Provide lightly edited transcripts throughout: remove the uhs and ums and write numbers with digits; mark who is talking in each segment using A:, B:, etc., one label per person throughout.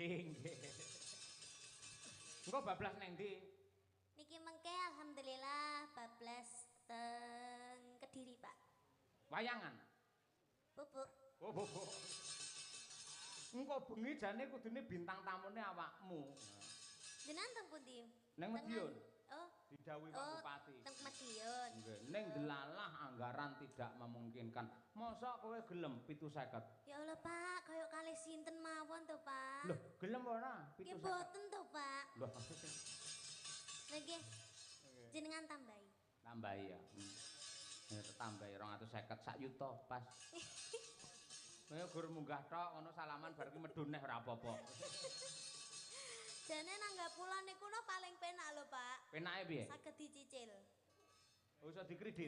A: nggih. Engko bablas neng ndi?
B: Niki mengke alhamdulillah bablas teng Kediri, Pak.
A: Wayangan.
B: Bubuk.
A: Oh, bubuk. Engko bengi jane kudune bintang tamune awakmu.
B: Jenengan teng pundi?
A: Neng Madiun.
B: Oh.
A: Didhawuhi Pak Bupati.
B: Teng Madiun.
A: Nggih, ning delalah anggaran tidak memungkinkan. Mosok kowe gelem 750?
B: Ya Allah, Pak, kaya kalih sinten mawon to, Pak?
A: Loh, gelem ora? 750.
B: Nggih boten to, Pak.
A: Loh.
B: Nggih. Jenengan tambahi.
A: Tambahi ya. Tambahi 250 sak yuta pas. Kowe gur munggah tok ngono salaman bar ki medhun neh ora apa-apa.
B: Jane nanggapulan niku no paling penak lho, Pak.
A: Penake piye?
B: Saged dicicil.
A: Oh, iso dikredit?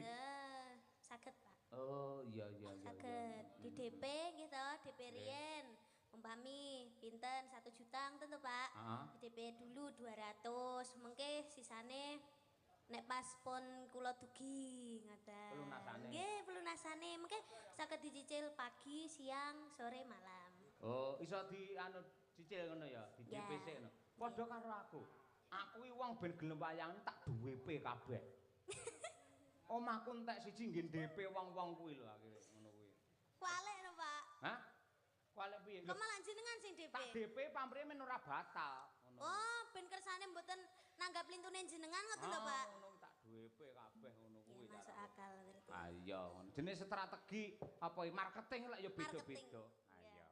B: Saged, Pak.
A: Oh, iya iya iya.
B: Saged di DP gitu, DP riyen. Umpami pinten 1 juta ngoten to, Pak. Di DP dulu 200, mengke sisane nek pas pon kula dugi ngoten.
A: Pelunasane.
B: Nggih, pelunasane mengke saged dicicil pagi, siang, sore, malam.
A: Oh, iso di cicil ngono ya, di DP sik ngono. Padha karo aku. Aku iki wong ben gelem wayangan tak duwepe kabeh. Omahku entek siji nggih DP wong-wong kuwi lho akhire ngono kuwi.
B: Kualik lho, Pak.
A: Hah? Kualik piye?
B: Kok malah jenengan sing DP?
A: Tak DP pamrih men ora batal ngono.
B: Oh, ben kersane mboten nanggap lintune jenengan ngoten to, Pak?
A: Ngono tak DP kabeh ngono kuwi.
B: Masuk akal berarti.
A: Ah iya, jenenge strategi apa marketing lek ya beda-beda. Ah iya.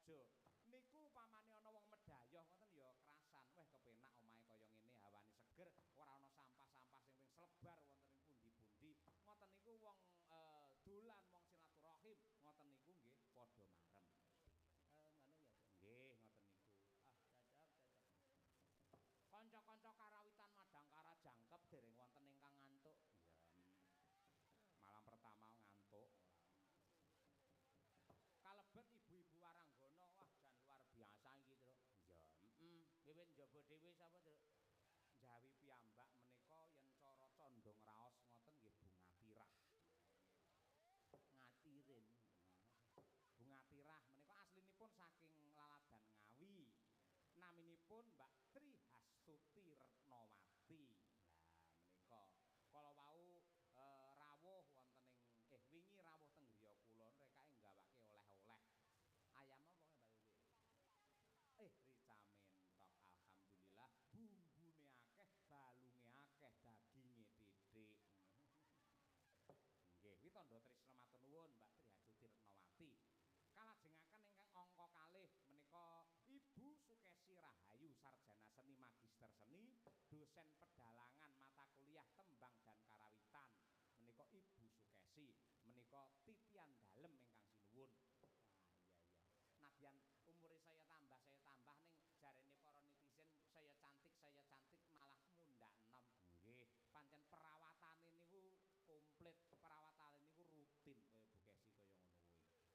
A: Sukaraja. Niku upamane ana wong medhayoh ngoten ya krasan. Weh kepenak omahe kaya ngene, hawane seger, ora ana sampah-sampah sing slebar wonten ing pundi-pundi. Ngoten niku wong dolan wong silaturahim, ngoten niku nggih padha marem. Ngono ya, nggih ngoten niku. Ah, cocok. Kanca-kanca karawitan Madangkara jangkep dereng wonten ingkang ngantuk. Ya. Malam pertama ngantuk. Kalebet ibu-ibu Waranggana, wah jan luar biasa iki, Truk. Ya, wiwit njaba dhewe sapa, Truk? Jawi piyambak menika yen cara condong raos ngoten nggih Bunga Tirah. Ngatirin. Bunga Tirah menika aslinipun saking Laladan Ngawi. Naminipun Mbak Tri Hasuti Retnawati. Lah menika kala wau rawuh wonten ing wingi rawuh teng griya kula rekake nggawake oleh-oleh. Ayam apa Mbak Wiwi? Rica mentok alhamdulillah bumbune akeh, balunge akeh, daginge titik. Nggih, kuwi tandha tresna matur nuwun Mbak Tri Hasuti Retnawati. Kalajengaken ingkang angka kalih menika Ibu Sukesi Rahayu sarjana seni magister seni, dosen pedalangan mata kuliah tembang dan karawitan. Menika Ibu Sukesi, menika titian dalem ingkang sinuwun. Nah, iya. Nadyan umure saya tambah ning jarene para netizen saya cantik malah mundak enom. Nggih, pancen perawatane niku komplit, perawatane niku rutin kaya Bu Kesi kaya ngono kuwi.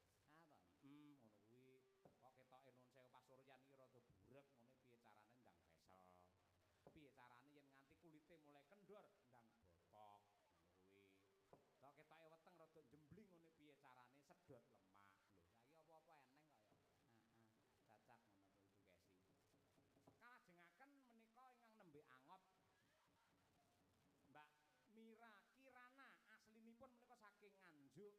A: Apa? Ngono kuwi kok ketoke nun sewu pasuryan iki rada burek ngene piye carane ndang facial. Piye carane yen nganti kulite mulai kendor ndang botok ngono kuwi. Kok ketoke weteng rada jembling ngene piye carane sedot lemak. Lho, saiki apa-apa eneng kok ya. Heeh, cacak ngono kuwi Bu Kesi. Kalajengaken menika ingkang nembe angop Mbak Mira Kirana aslinipun menika saking Nganjuk.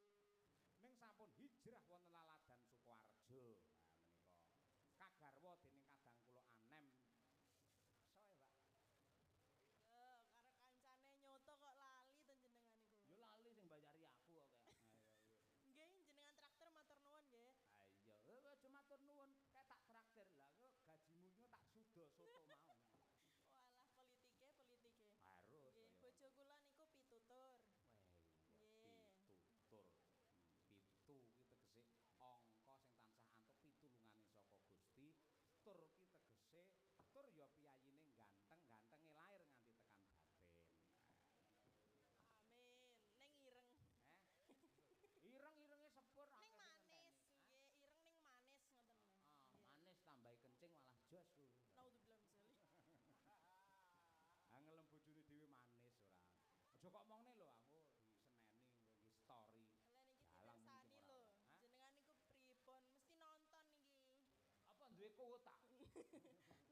A: Ning sampun hijrah wonten Laladan Sukoharjo. Nah menika kagarwa dening kadang kula Anem. Soe, Mbak.
C: Karo kancane nyoto kok lali to jenengan niku.
A: Ya lali sing mbayari aku kok.
C: Nggih, jenengan traktir matur nuwun nggih.
A: Ha iya, aja matur nuwun, kayak tak traktir lah kok gajimu iki tak sudo soto mau.
C: Walah politike.
A: Harus.
C: Nggih, bojo kula niku pitutur.
A: Wah
C: iya,
A: pitutur. Pitu ki tegese angka sing tansah antuk pitulungane saka Gusti. Tur ki tegese tur ya piyayine gantenge lair nganti tekan batin.
C: Amin. Ning ireng.
A: Ireng-irenge sepur
C: Ning manis, nggih, ireng ning manis ngoten.
A: Manis tambahi kencing malah jos ku.
C: Naudzubillah misali.
A: Ngelem bojone dhewe manis ora. Aja kok omongne lho aku diseneni iki story.
C: Lah niki dikersani lho. Jenengan niku pripun? Mesti nonton iki.
A: Apa duwe kuota?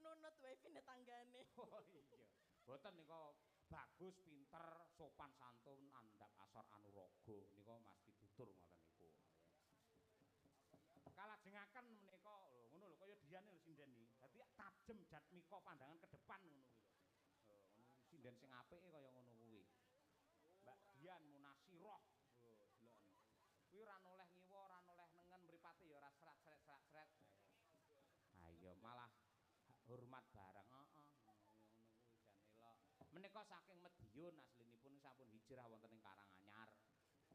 C: Nunut wifi tanggane.
A: Oh iya. Mboten nika bagus, pinter, sopan santun, andhap asor anuraga. Nika Mas Pitutur ngoten niku. Kalajengaken menika lho ngono lho kaya Dian lho sinden iki. Dadi tajem jatmika pandangan ke depan ngono kuwi lho. Ngono sinden sing apike kaya ngono kuwi. Mbak Dian Munasirah. Oh, delok. Kuwi ora noleh ngiwa, ora noleh nengen mripate ya ora sret. Ha iya malah hormat barang. Heeh. Ngono kuwi jan elok. Menika saking Madiun aslinipun sampun hijrah wonten ing Karanganyar.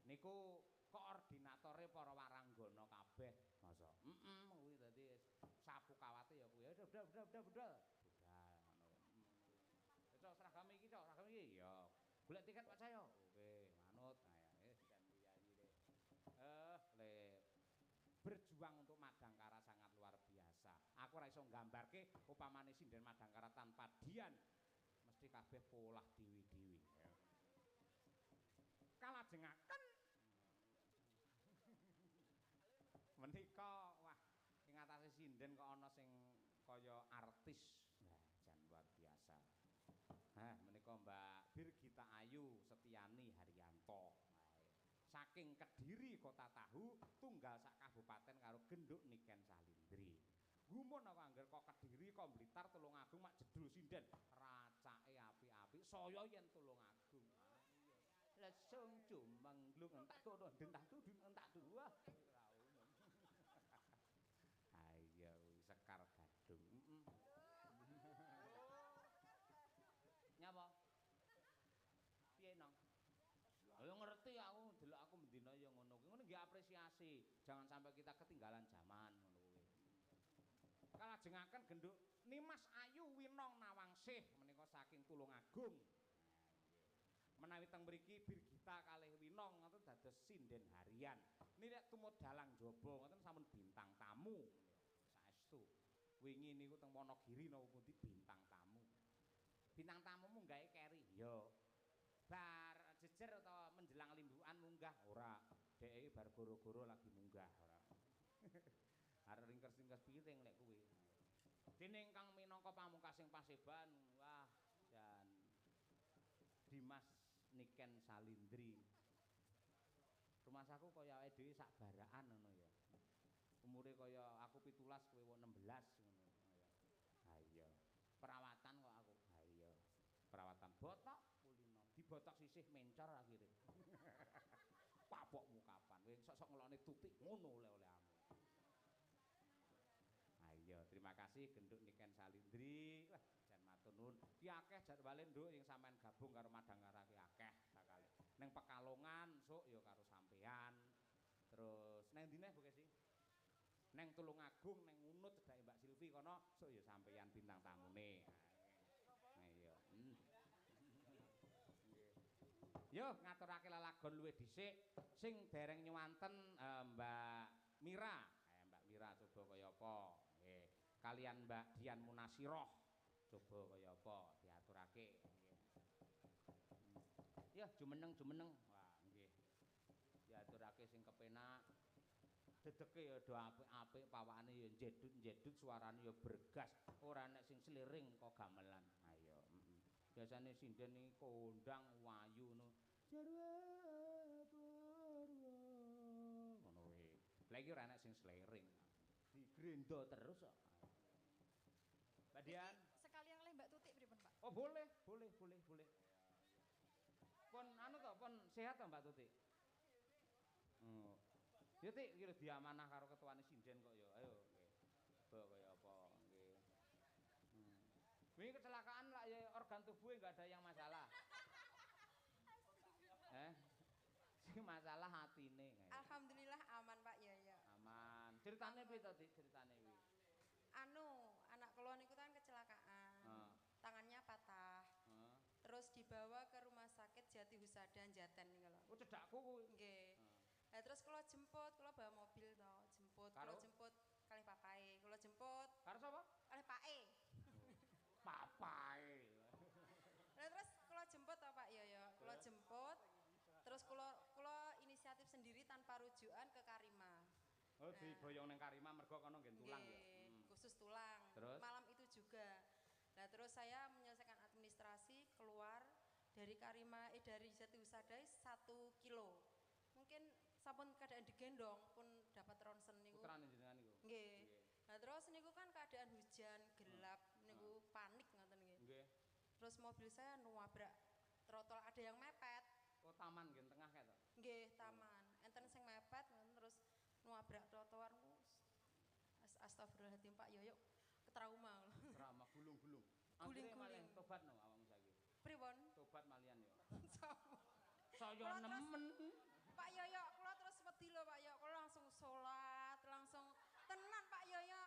A: Niku koordinatore para waranggana kabeh. Masa? Kuwi dadi sapu kawate ya kuwi. Budal. Budal ngono. Cok seragam iki, seragam iki. Ya. Golek tiket Pak saya. Oke, manut. Nah ya wis kan piyayi deh. Le berjuang untuk Madangkara sangat luar biasa. Aku ora iso nggambarke upamane sinden Madangkara tanpa Dian mesti kabeh polah dewi-dewi. Kalajengaken menika wah ing atase sinden kok ana sing kaya artis. Nah, jan luar biasa. Menika Mbak Birgita Ayu Setiani Haryanto. Saking Kediri Kota Tahu tunggal sak kabupaten karo Genduk Niken Salindri. Gumun aku angger kok Kediri kok Blitar Tulungagung mak jedul sinden racake apik-apik saya yen Tulungagung. Lesung jumenglung entak kono ndentah tudun entak dua. Ora umum. Ha ngerti aku delok aku mendina ya ngono kuwi. Ngono nggih apresiasi. Jangan sampai kita ketinggalan zaman ngono kuwi. Kalajengaken genduk Nimas Ayu Winong Nawangsih menika saking Tulungagung. Menawi teng mriki Birgita kalih Winong ngoten dados sinden harian. Nilek tumodalang jaba ngoten sampun bintang tamu. Saestu. Wingi niku teng Wonogiri napa pundi bintang tamu. Bintang tamumu gawe keri. Ya. Bar jejer utawa menjelang limbukan munggah ora. Dheke bar goro-goro lagi munggah ora. Arep ringkes-ringkes piring lek kuwi. Dene ingkang minangka pamungkasing paseban, wah dan Dimas Niken Salindri. Rumah saku kaya awake dhewe sak baraan ngono ya. Umure kaya aku 17 kowe 16 ngono. Ha iya. Perawatan kok aku. Ha iya. Perawatan botok kulino. Dibotok sisih mencor akhire. Papokmu kapan? Kowe sok-sok ngelokne tutik ngono oleh-olehmu. Iya, terima kasih genduk Niken Salindri. Wah, jan matur nuwun. Ki akeh jadwale nduk sing sampean gabung karo Madangkara ki akeh sakali. Ning Pekalongan sok ya karo sampean. Terus neng ndi neh Bu Kesi? Neng Tulungagung, neng Unut cedhake Mbak Silvi kono sok ya sampean bintang tamune. Nah iya. Yo ngaturake lelagon luwih dhisik sing dereng nyuwanten Mbak Mira. Mbak Mira coba kaya apa? Nggih. Kalian Mbak Dian Munasiroh coba kaya apa diaturake nggih. Ya jumeneng. Wah, nggih. Diaturake sing kepenak. Dedeke ya do apik-apik, pawakane ya jedut-jedut, suarane ya bergas, ora nek sing sliring kok gamelan. Ayo, Biasane sinden iki kondang wayu ngono. Jarwa purwa. Ngono kuwi. Lah iki ora nek sing sliring. Digrenda terus kok. Mbak Dian,
C: Sekalian oleh Mbak Tutik pripun, Pak?
A: oh boleh. Pun anu to, pun sehat to Mbak Tutik? Oh. Ya Tik, iki lho diamanah karo ketuane sinden kok ya. Ayo nggih. Coba kaya apa nggih. Wingi kecelakaan lah ya organ tubuhnya enggak ada yang masalah. Sing masalah hatine.
C: Alhamdulillah aman Pak ya.
A: Aman. Ceritane piye to, Dik? Ceritane kuwi.
C: Anak kula niku kan kecelakaan. Tangannya patah. Terus dibawa ke rumah sakit Jati Husada Jaten niku lho.
A: Oh, cedakku kuwi.
C: Nggih. Nah, terus kula jemput, kula bawa mobil to, kula jemput kali papae, kula jemput.
A: Karo sapa?
C: Kali pake.
A: Papae.
C: Nah, terus kula jemput to Pak Yoyo, kula jemput. Terus kula inisiatif sendiri tanpa rujukan ke Karima.
A: Oh, diboyong ning Karima mergo kono ngen tulang ya.
C: Khusus tulang.
A: Terus?
C: Malam itu juga. Nah, terus saya menyelesaikan administrasi keluar dari Karima dari Jati Husada 1 kilo. Mungkin sampun keadaan digendong pun dapat ronsen niku.
A: Putrane jenengan niku.
C: Nggih. Nah, terus niku kan keadaan hujan, gelap, niku panik ngoten nggih.
A: Nggih.
C: Terus mobil saya nabrak trotol, ada yang mepet.
A: Oh, taman nggih tengah kae to.
C: Nggih, taman. Enten sing mepet terus nabrak trotoar. Astagfirullahaladzim Pak Yoyo, ketrauma.
A: Trauma gulung-gulung.
C: Guling-guling.
A: Tobat no awakmu saiki.
C: Pripun?
A: Tobat malian yo.
C: Saya
A: nemen.
C: Pak Yoyo, kula terus wedi lho Pak Yoyo, kula langsung sholat, langsung tenan Pak Yoyo.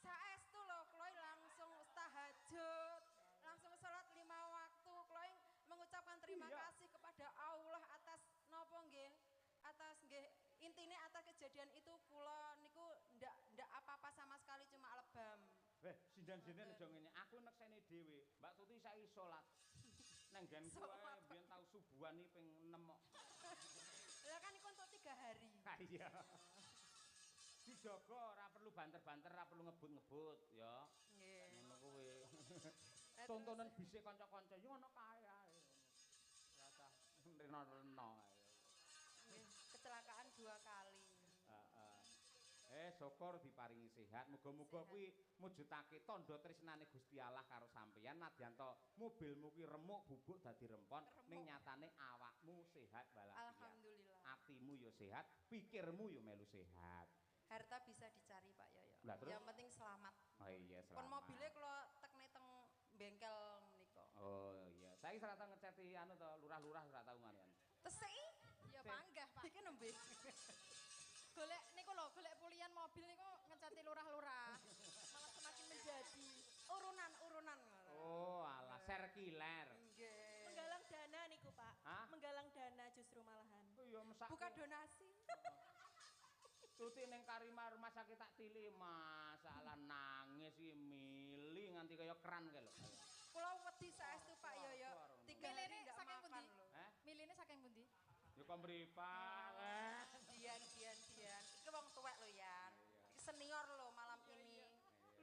C: Saestu lho, kula langsung tahajud, langsung sholat 5 waktu. Kula mengucapkan terima kasih kepada Allah atas napa nggih? Atas nggih intine atas kejadian itu kula niku ndak apa-apa sama sekali, cuma lebam.
A: Sindan-sindan aja ngene. Aku nekseni dhewe. Mbak Tuti saiki salat. Nang nggenku ae biyen tau subuhan iki ping 6 kok.
C: Lah kan iku untuk 3 hari.
A: Ha iya. Dijaga ora perlu banter-banter, ora perlu ngebut-ngebut ya.
C: Nggih.
A: Ngono kuwi. Tontonan bisik kanca-kanca yo ngono kae ae. Ora usah reno-reno ae.
C: Kecelakaan 2 kali.
A: Syukur diparingi sehat. Muga-muga kuwi mujudake tandha tresnane Gusti Allah karo sampeyan nadyan to mobilmu kuwi remuk bubuk dadi rempon ning nyatane awakmu sehat walafiat.
C: Alhamdulillah.
A: Atimu yo sehat, pikirmu yo melu sehat.
C: Harta bisa dicari Pak Yoyo.
A: Lah, terus?
C: Yang penting selamat.
A: Oh iya selamat.
C: Pon mobilnya kalau tekne teng bengkel menika.
A: Oh iya, saiki ora tau ngeceti anu to lurah-lurah ora tau malian.
C: Tesih? Ya panggah, Pak. Iki nembe. Golek niku lho, golek pulian mobil niku ngecati lurah-lurah. Malah semakin menjadi urunan-urunan ngono.
A: Oh, alah serkiler.
C: Nggih.
D: Menggalang dana niku, Pak.
A: Hah?
D: Menggalang dana justru malahan.
A: Oh iya mesake.
C: Buka donasi.
A: Tuti ning Karimah rumah sakit tak tili masalah nangis iki mili nganti kaya keran kae lho.
C: Kula wedi saestu Pak Yoyo. 3 hari ndak
B: saking
C: makan
B: pundi?
C: lho.
A: Heh?
B: Miline saking pundi?
A: Ya kok mripat.
C: Dian. Iki wong tuwek lho, Yan. Iki senior lho malam ini.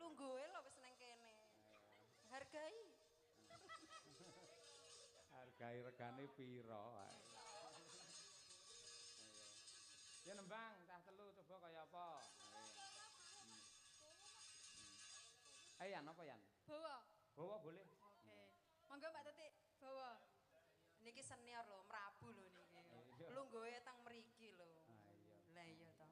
C: Lungguhe lho wis neng kene. Hargai.
A: Hargai regane piro ae. Ya nembang cah telu coba kaya apa. Yan apa Yan?
C: Bawa.
A: Bawa boleh.
C: Oke. Monggo Mbak Tutik, bawa. Niki senior lho, merabu lho niki.
A: Iya.
C: Lungguhe teng mriki lho.
A: Ah iya.
C: Lah iya to.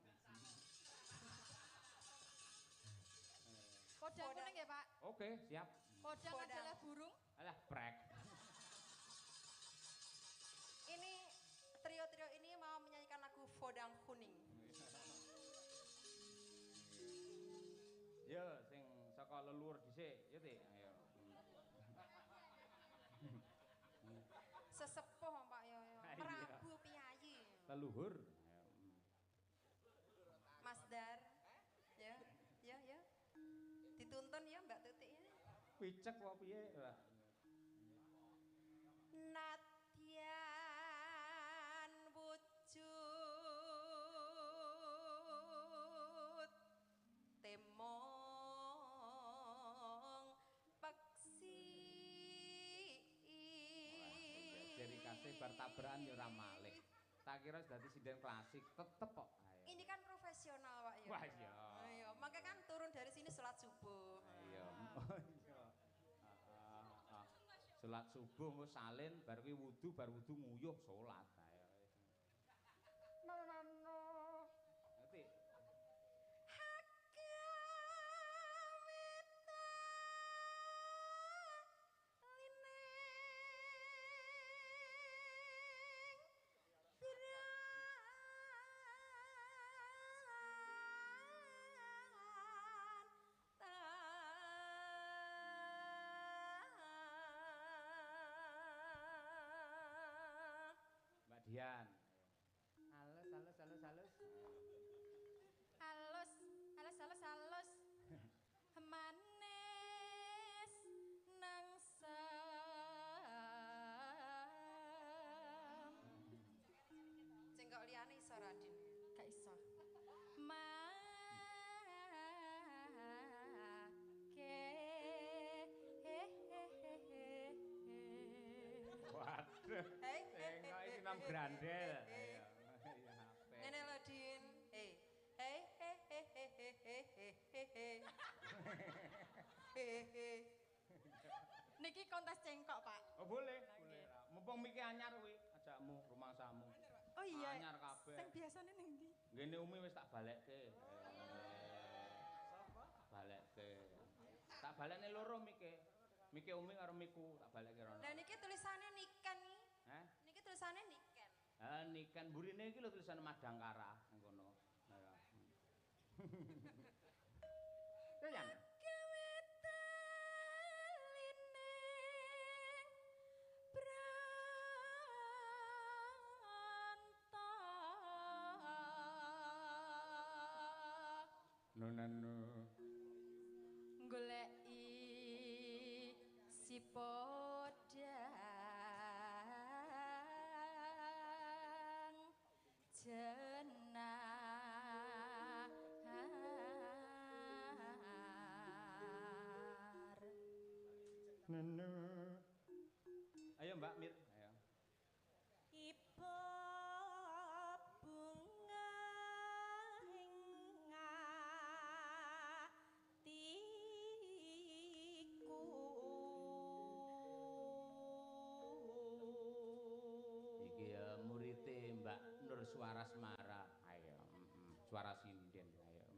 B: Podang kuning ya, Pak.
A: Oke, siap.
B: Podang
C: Podang.
B: adalah burung.
A: Alah brek.
C: Ini trio-trio ini mau menyanyikan lagu Fodang Kuning.
A: Ya, sing saka leluhur dhisik, ya Ti. Ayo.
C: Sesepuh Pak Yoyo.
A: Ah, iya.
C: Merabu piyayi.
A: Leluhur.
C: Mas Dar. Ya. Dituntun ya Mbak Tutik ya.
A: Picek wae piye?
C: Nadyan wujud temong peksi.
A: Dari kasih bar tabrakan ya ora malih. Tak kira dadi sinden klasik tetep kok. Ayo.
C: Ini kan profesional Pak ya.
A: Wah, iya.
C: Ayo, makanya kan turun dari sini sholat subuh.
A: Iya. Oh iya. Salat subuh engko salin bar kuwi wudu bar wudu nguyuh salat. Ayo. Ngerti? Mbak Dian. Halus.
B: Halus. Manis nang sam.
C: Sing kok liyane iso Radin.
B: Gak iso.
A: Waduh. Tengok iki nam grandel. Ayo.
C: Ngene lho Din.
B: Niki kontes cengkok, Pak.
A: Oh boleh. Mumpung miki anyar kuwi, ajakmu rumangsamu.
B: Oh iya.
A: Anyar kabeh.
B: Sing biasane ning ndi?
A: Ngene umi wis tak balekke. Tak balekne loro mike. Mike umi karo miku tak balekke rono.
C: Lah niki tulisannya Niken nih.
A: Hah?
C: Niki tulisannya Niken.
A: Niken burine iki lho tulisan Madangkara nang kono. Ya Yan. Nonano.
B: Goleki si podang jenar.
A: Ayo Mbak Mir, ayo.
D: Iba bunga hingatiku.
A: Iki ya murite Mbak Nur Suara Semara. Ayo, suara sinden ayo.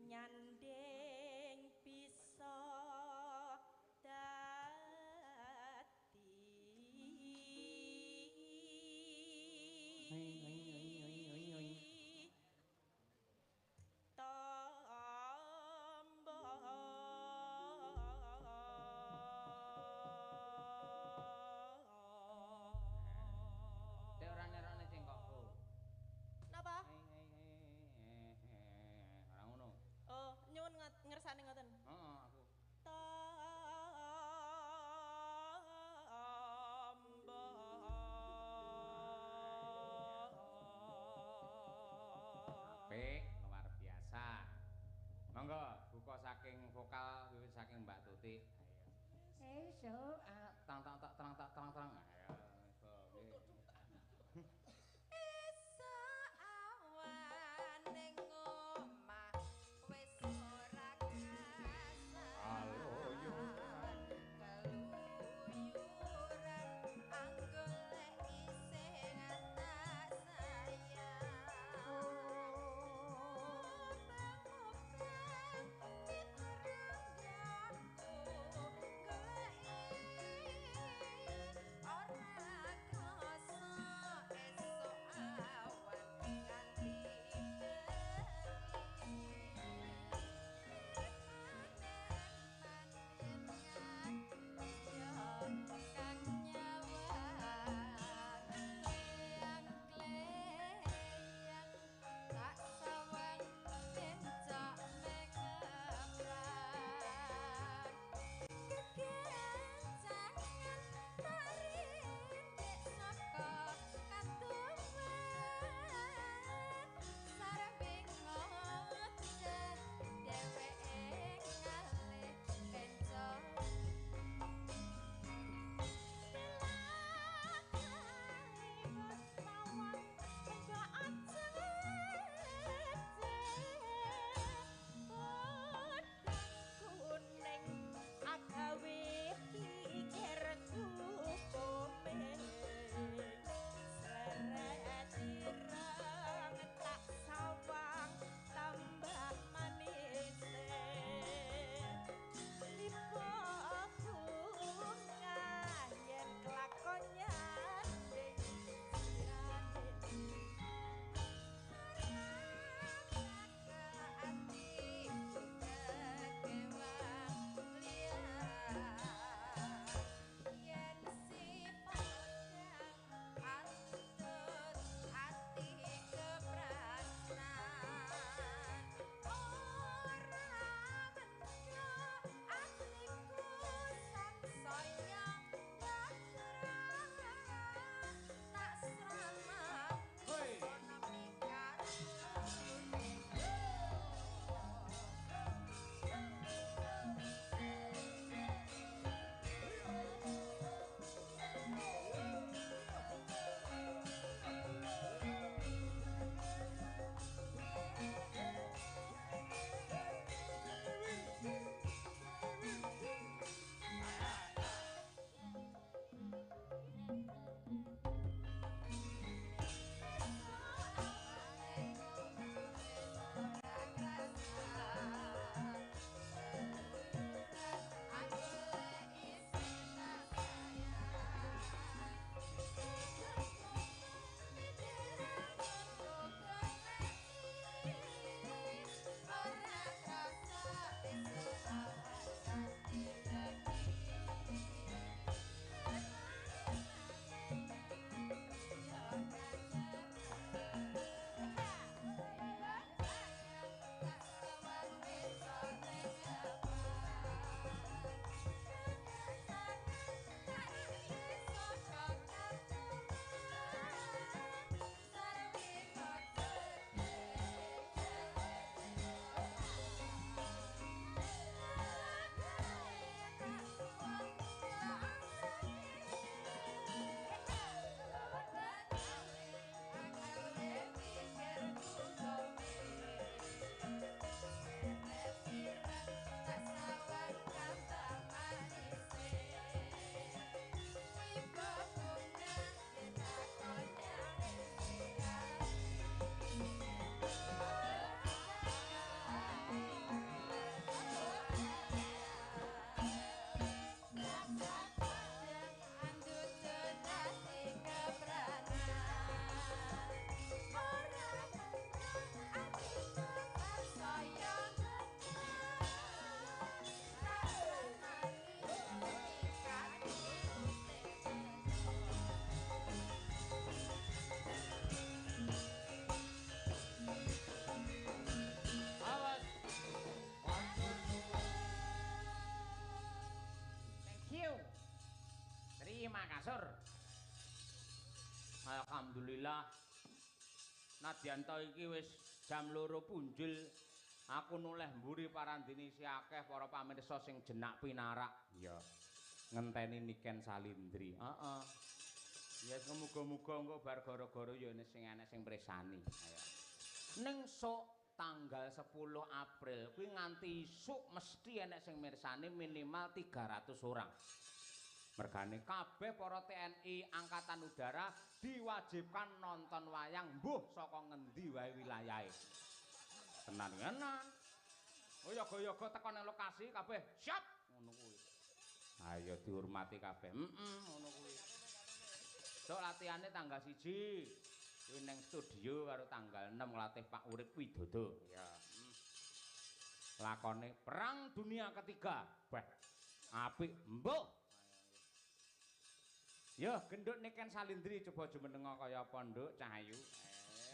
D: Nyandeng bisa dadi
A: esuk terang.
C: Esuk awan ning omah wis ora kasar. Keluyuran anggolek isih ngatas sayang. Obang-obang diperanggaku goleki ora krasa esuk awan nganti tak sawang kencok mengebrak kekencangan tarindik saka kaduman sareng ngoceh dheweke ngalih kencok
D: tambah manis lipo bunga yen kelakon nyanding sirahe
C: tak selamat ana mikar
A: Awas. Thank you. Terima kasur. Alhamdulillah. Nadyanto iki wis jam 2 punjul. Aku noleh mburi parandene si akeh para pamirsa sing jenak pinarak. Iya. ngenteni Niken Salindri. Heeh. Ya muga-muga engko bar gara-gara ya sing enek sing mresani. Ayo. Ning sok tanggal 10 April kuwi nganti isuk mesti enek sing mirsani minimal 300 orang. Mergane kabeh para TNI Angkatan Udara diwajibkan nonton wayang mbuh saka ngendi wae wilayahe. Tenan-tenan. Oh yoga-yoga teko nang lokasi kabeh siap ngono kuwi. Ayo dihormati kabeh. Ngono kuwi. Sok latihane tanggal 1 kuwi ning studio karo tanggal 6 nglatih Pak Urip Widodo. Ya. Lakone Perang Dunia Ketiga. Bah. Apik mbuh. Yo genduk Niken Salindri coba jumenenga kaya apa nduk Cahayu. Nggih.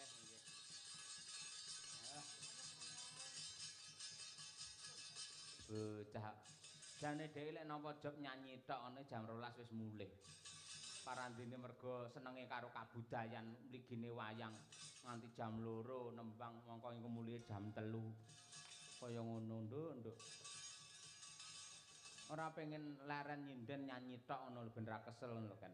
A: Bocah. Jane dhewe lek napa job nyanyi tok ana jam 12 wis mulih. Parandene mergo senenge karo kabudayan mligine wayang nganti jam 2 nembang mongko engko mulih jam 3. Kaya ngono nduk. Ora pengen leren nyinden nyanyi tok ngono lho ben ra kesel ngono kan.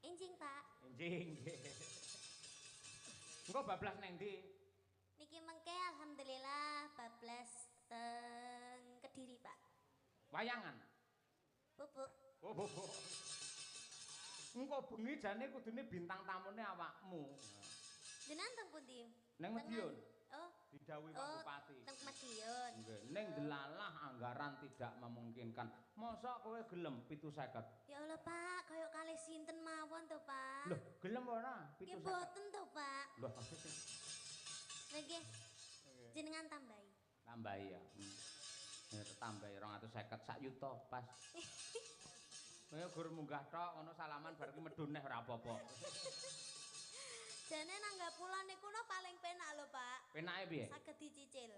B: Enjing, Pak.
A: Enjing. Engko bablas nang ndi?
B: Niki mengke alhamdulillah bablas teng Kediri, Pak.
A: Wayangan.
B: Bubuk.
A: Oh, bubuk. Engko bengi jane kudune bintang tamune awakmu.
B: Jenengan teng pundi?
A: Nang Madiun.
B: Oh.
A: Didhawuhi Pak Bupati.
B: Teng Madiun.
A: Nggih, ning delalah anggaran tidak memungkinkan. Mosok kowe gelem 750?
B: Ya Allah, Pak, kaya kalih sinten mawon to, Pak?
A: Loh, gelem ora? 750.
B: Nggih boten to, Pak.
A: Loh.
B: Nggih. Jenengan tambahi.
A: Tambahi ya. Tambahi 250 sak yuta pas. Kowe gur munggah tok ngono salaman bar ki medhun neh ora apa-apa.
B: Jane nang pulau niku no paling penak lho, Pak.
A: Penake piye?
B: Saged dicicil.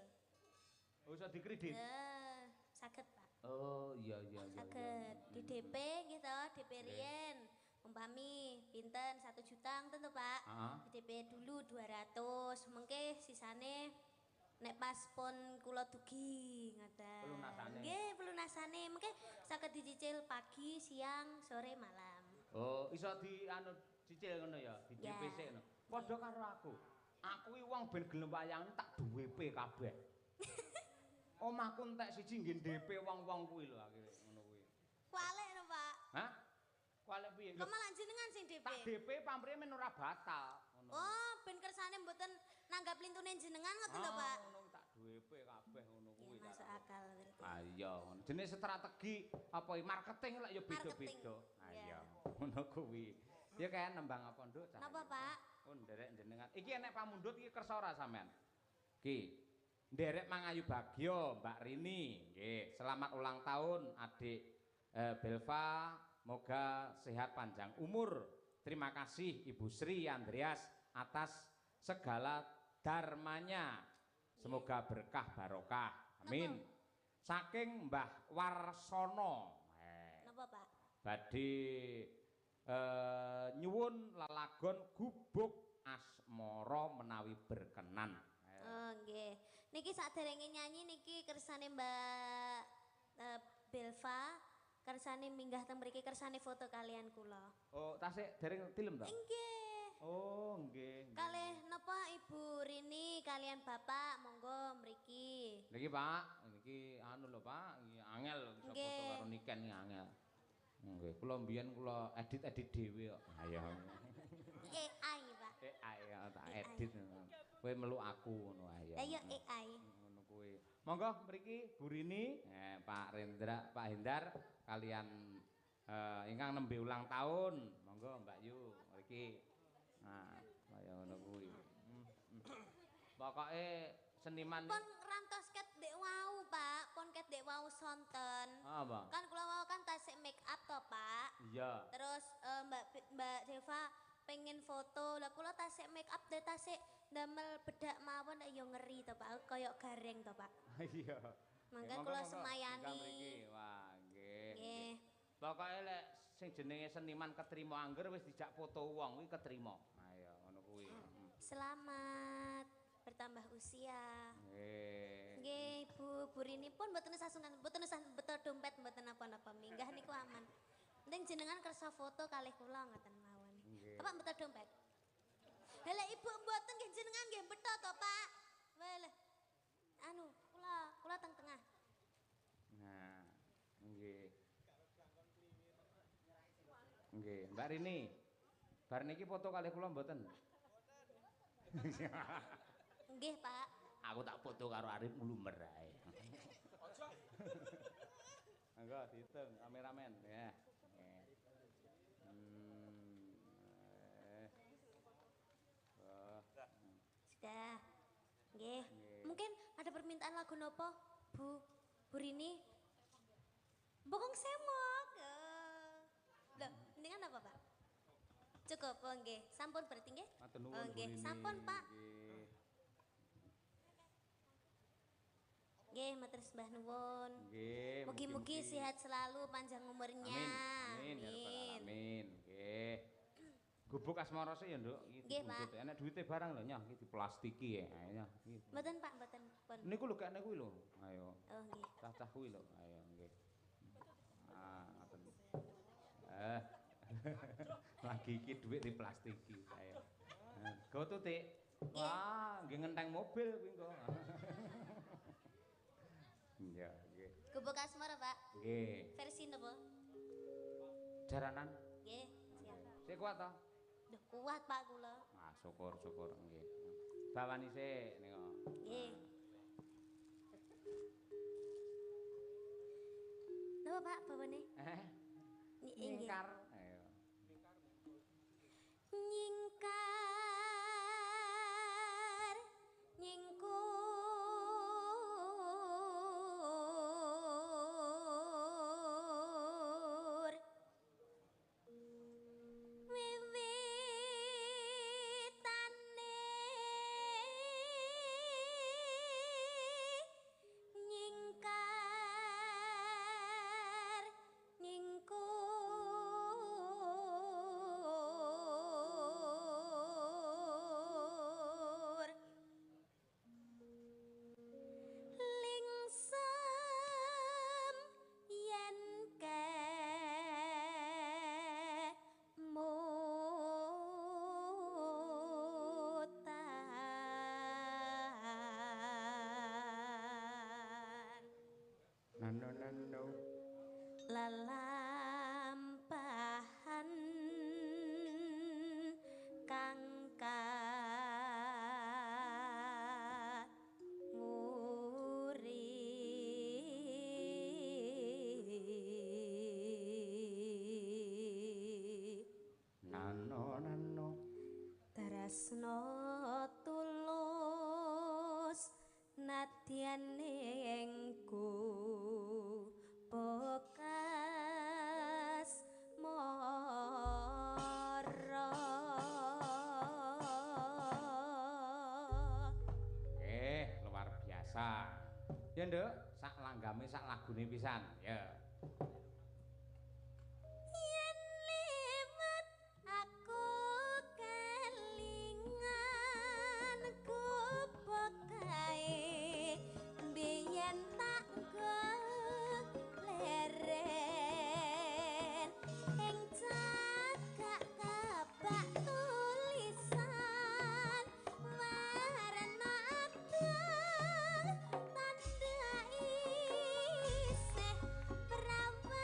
A: Oh, iso dikredit?
B: Ya, saged, Pak.
A: Oh, iya.
B: Saged di DP gitu, DP riyen. Umpami pinten 1 juta ngoten to, Pak. Di DP dulu 200, mengke sisane nek pas pon kula dugi ngoten.
A: Pelunasane.
B: Nggih, pelunasane mengke saged dicicil pagi, siang, sore, malam.
A: Oh, iso cicil ngono ya, di DP sik ngono. Padha karo aku. Aku iki wong ben gelem wayang tak duwepe kabeh. Omahku entek siji nggih DP wong-wong kuwi lho akhire ngono kuwi.
B: Kualik lho, Pak.
A: Hah? Kualik piye?
B: Kok malah jenengan sing DP?
A: Tak DP pamrih men ora batal ngono.
B: Oh, ben kersane mboten nanggap lintune jenengan ngoten lho, Pak.
A: Ngono tak duwepe kabeh ngono kuwi.
B: Ya, masuk akal berarti.
A: Ah iya, ngono. Jenis strategi apa marketing lek ya beda-beda. Ah iya, ngono kuwi. Ya kan nembang apa nduk?
B: Napa, Pak?
A: Oh, nderek jenengan. Iki enek pamundhut iki kersa ora sampean? Ki. Nderek Mangayu Bagyo, Mbak Rini. Nggih, selamat ulang tahun Adik Belva, moga sehat panjang umur. Terima kasih Ibu Sri Andreas atas segala dharmanya. Semoga berkah barokah. Amin. Saking Mbah Warsono.
B: Napa, Pak?
A: Badhe nyuwun lelagon gubuk asmara menawi berkenan.
B: Oh, nggih. Niki saderenge nyanyi niki kersane Mbak Belva, kersane minggah teng mriki kersane foto kalian kula.
A: Oh, tasik dereng tilem ta?
B: Nggih.
A: Oh, nggih.
B: Kalih napa Ibu Rini kalian Bapak monggo mriki.
A: Niki Pak, niki anu lho Pak, iki angel bisa foto karo Niken iki angel. Nggih, kula mbiyen kula edit-edit dhewe kok. Ayo.
B: AI, Pak.
A: AI tak edit. Kowe meluk aku ngono ayo.
B: Ayo AI.
A: Ngono kuwi. Monggo mriki Bu Rini, Pak Rendra, Pak Hendar kalian ingkang nembe ulang tahun. Monggo Mbak Yu mriki. Nah, kaya ngono kuwi. Pokoke seniman
B: Pon rantos ket dek wau, Pak. Pon ket dek wau sonten.
A: apa?
B: Kan kula wau kan tasik make up to, Pak.
A: Iya.
B: Terus Mbak Deva pengen foto. Lah kula tasik make up deh tasik damel bedak mawon ya ngeri to, Pak. Kayak gareng to, Pak.
A: Iya.
B: Mangga kula semayani.
A: Wah, nggih.
B: Nggih.
A: Pokoke lek sing jenenge seniman ketrima angger wis dijak foto wong kuwi ketrima. Ayo ngono kuwi.
B: Selamat bertambah usia.
A: Nggih.
B: Nggih, Ibu, burinipun mboten sasungan, mboten beto dompet mboten napa-napa minggah niku aman. Penting jenengan kersa foto kalih kula ngoten mawon.
A: Nggih.
B: Bapak beto dompet. Lah Ibu mboten nggih jenengan nggih beto to, Pak. Wele. Anu, kula teng-tengah.
A: Nah, nggih. Nggih, Mbak Rini. Bar niki foto kalih kula mboten?
B: Nggih, Pak.
A: Aku tak foto karo Arif mlumer ae. Anggo diitung kameramen ya.
B: Sudah. Nggih. Mungkin ada permintaan lagu nopo, Bu Rini? Bokong semok. Loh, mendingan apa, Pak? Cukup, oh nggih. Sampun berarti nggih?
A: Matur nuwun,
B: Oh nggih,
A: Bu Rini.
B: sampun, Pak.
A: Nggih.
B: Nggih, matur sembah nuwun.
A: Nggih.
B: Mugi-mugi sehat selalu, panjang umurnya.
A: Amin. Amin. Ya Rabbal alamin. Nggih. Gubuk asmara sih ya, Nduk.
B: Nggih, Pak.
A: Enak duwite barang lho nyah iki diplastiki ya. Ayo nyah.
B: Mboten, Pak, mboten pun.
A: Niku lho kene kuwi lho. Ayo.
B: Oh nggih.
A: Cah-cah kuwi lho. Ayo nggih. Ah, ngoten. Lagi iki dhuwit diplastiki. Ayo. Go tutik. Wah, nggih ngenteng mobil kuwi engko. Iya, nggih.
B: Gubuk asmara, Pak.
A: Nggih.
B: Versi nopo?
A: Jaranan.
B: Nggih, siap.
A: Sik kuat to?
B: Duh, kuat Pak kula.
A: Ah, syukur nggih. Bawani sik nika.
B: Nggih. Napa Pak bawane? Nggih.
A: Nyingkar. Ayo.
B: Nyingkar nyingkur wiwitane nyingkar nyingkur lingsem yen kemutan
A: No.
B: lelampahan kang muri
A: Nano.
B: Tarasno tulus nadyan engku bekas mara
A: Luar biasa. Ya, Nduk, sak langgame sak lagune pisan. Ya.
B: yen liwat aku kelingan gubuk kae biyen tak leren ing cagak kabak tulisan warna abang tanda isih perawan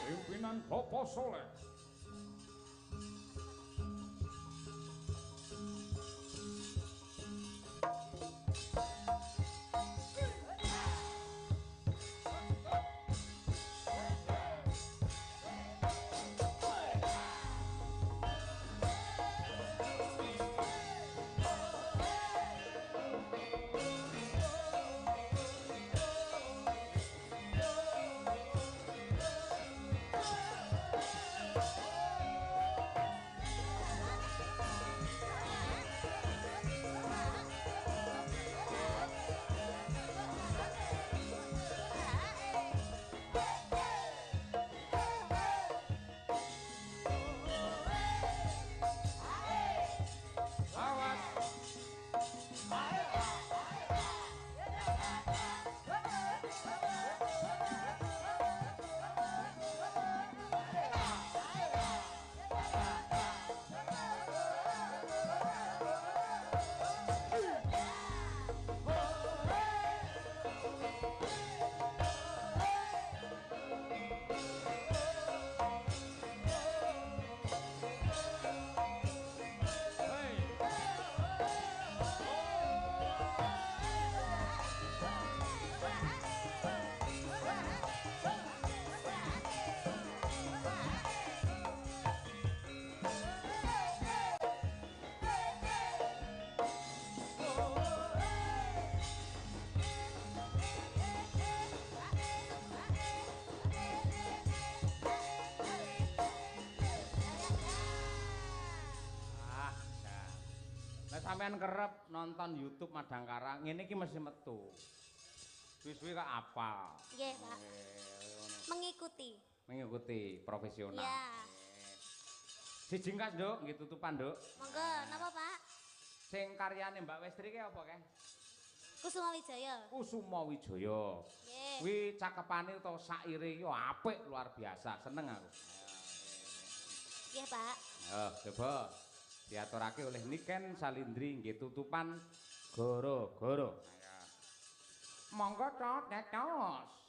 A: Pimpinan Bapak Soleh. Sampean kerep nonton YouTube Madangkara ngene iki mesti metu. Suwi-suwi kok apal.
B: Nggih, Pak. Mengikuti.
A: Mengikuti profesional.
B: Ya.
A: Siji kas, Nduk, nggih tutupan, Nduk.
B: Monggo, napa, Pak?
A: Sing karyane Mbak Westri ki apa, Keh?
B: Kusuma Wijaya.
A: Kusuma Wijaya.
B: Nggih.
A: Kuwi cakepane utawa saire iki apik luar biasa, seneng aku.
B: Nggih, Pak.
A: Coba diaturake oleh Niken Salindri nggih tutupan Goro-goro. Monggo cot netos.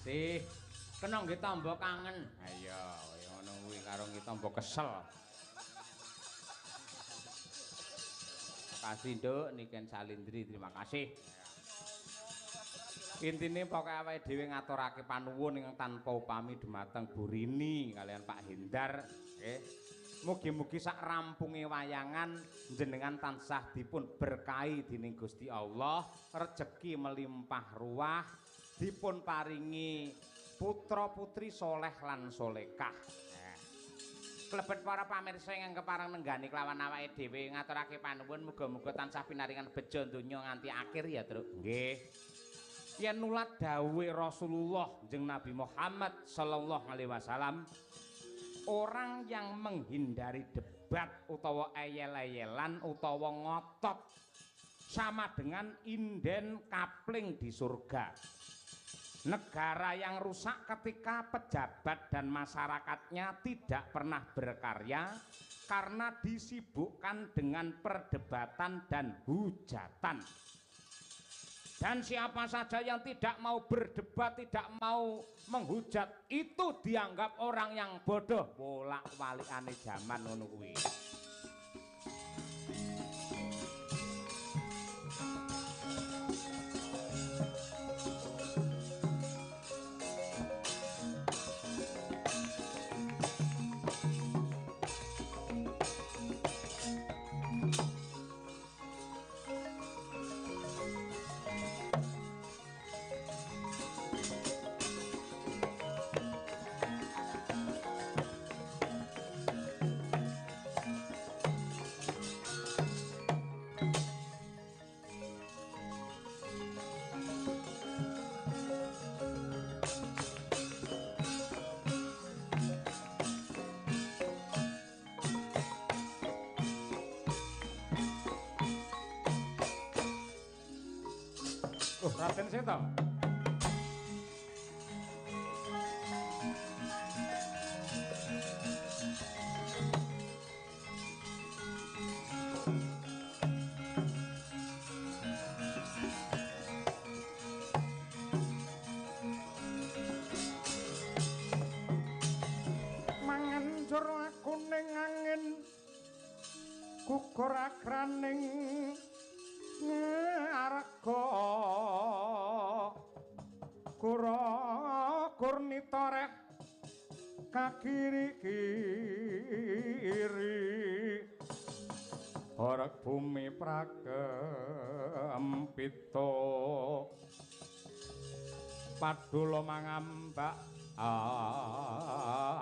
A: kasih. Kena nggih tambah kangen. Ayo, kaya ngono kuwi karo nggih tambah kesel. Kasih Nduk Niken Salindri, terima kasih. Intine pokoke awake dhewe ngaturake panuwun ingkang tanpa upami dumateng Burini kalian Pak Hendar, nggih. Mugi-mugi sak rampunge wayangan jenengan tansah dipun berkahi dening Gusti Allah, rejeki melimpah ruah, dipun paringi putra-putri soleh lan solekah. Klebet para pamirsa ingkang kepareng nenggani kelawan awake dhewe ngaturake panuwun muga-muga tansah pinaringan bejo donya nganti akhir ya, Truk. Nggih. Yen nulat dawuhe Rasulullah jeung Nabi Muhammad sallallahu alaihi wasallam, orang yang menghindari debat utawa eyel-eyelan utawa ngotot sama dengan inden kapling di surga. Negara yang rusak ketika pejabat dan masyarakatnya tidak pernah berkarya karena disibukkan dengan perdebatan dan hujatan. Dan siapa saja yang tidak mau berdebat, tidak mau menghujat, itu dianggap orang yang bodoh. Bolak-balikane jaman ngono kuwi. Raden Seta. Mangancur aku ning angin gugur akraning arga kurnita reh kakiri-kiri orek bumi prakempita padula mangambak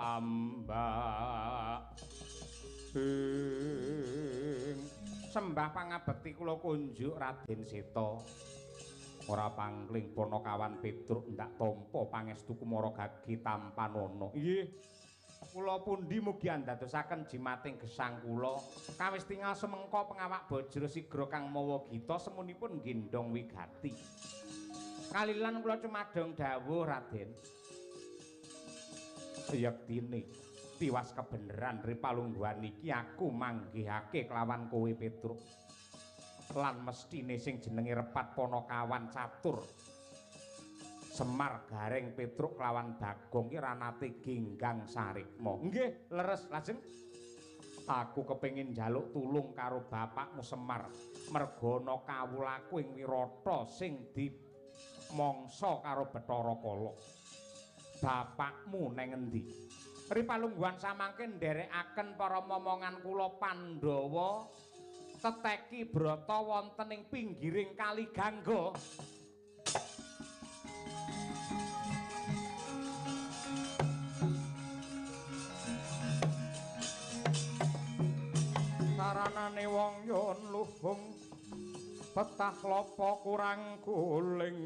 A: ambak sembah pangabekti kula kunjuk Raden Seta. Ora pangling Ponokawan Petruk ndak tampa pangestu Kumara Gagi Tampanana. Nggih. Kula pundi mugi andadosaken jimating gesang kula. Kawis tingal semengko pengawak Bajra Sigra kang mawa gita semunipun nggendhong wigati. Kalilan kula cumadong dawuh Raden. Yektine tiwas kebeneran ripalungguhan iki aku manggihake kelawan kowe Petruk. Lan mestine sing jenenge Repat Ponokawan Catur Semar Gareng Petruk kelawan Bagong ki ranate Genggang Sarikma. Nggih, leres. Lajeng aku kepengin njaluk tulung karo bapakmu Semar merga ana kawulaku ing Wirata sing dimangsa karo Bathara Kala. Bapakmu neng endi? Ripalungguhan samangke nderekaken para momongan kula Pandhawa teteki brata wonten ing pinggiring Kali Gangga. Saranane wong yen luhung petah lopo kurang guling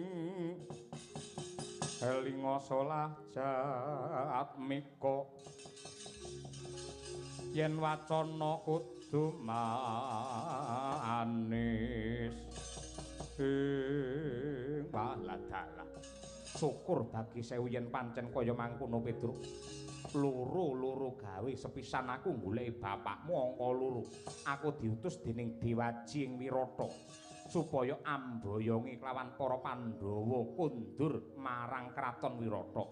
A: elinga solah jatmika yen wacana kudu manis waladalah syukur bagi sewu yen pancen kaya mangkono Petruk. Loro gawe sepisan aku goleki bapakmu angka loro. Aku diutus dening Dewaji ing Wirata supaya amboyongi kelawan para Pandhawa kundur marang kraton Wirata.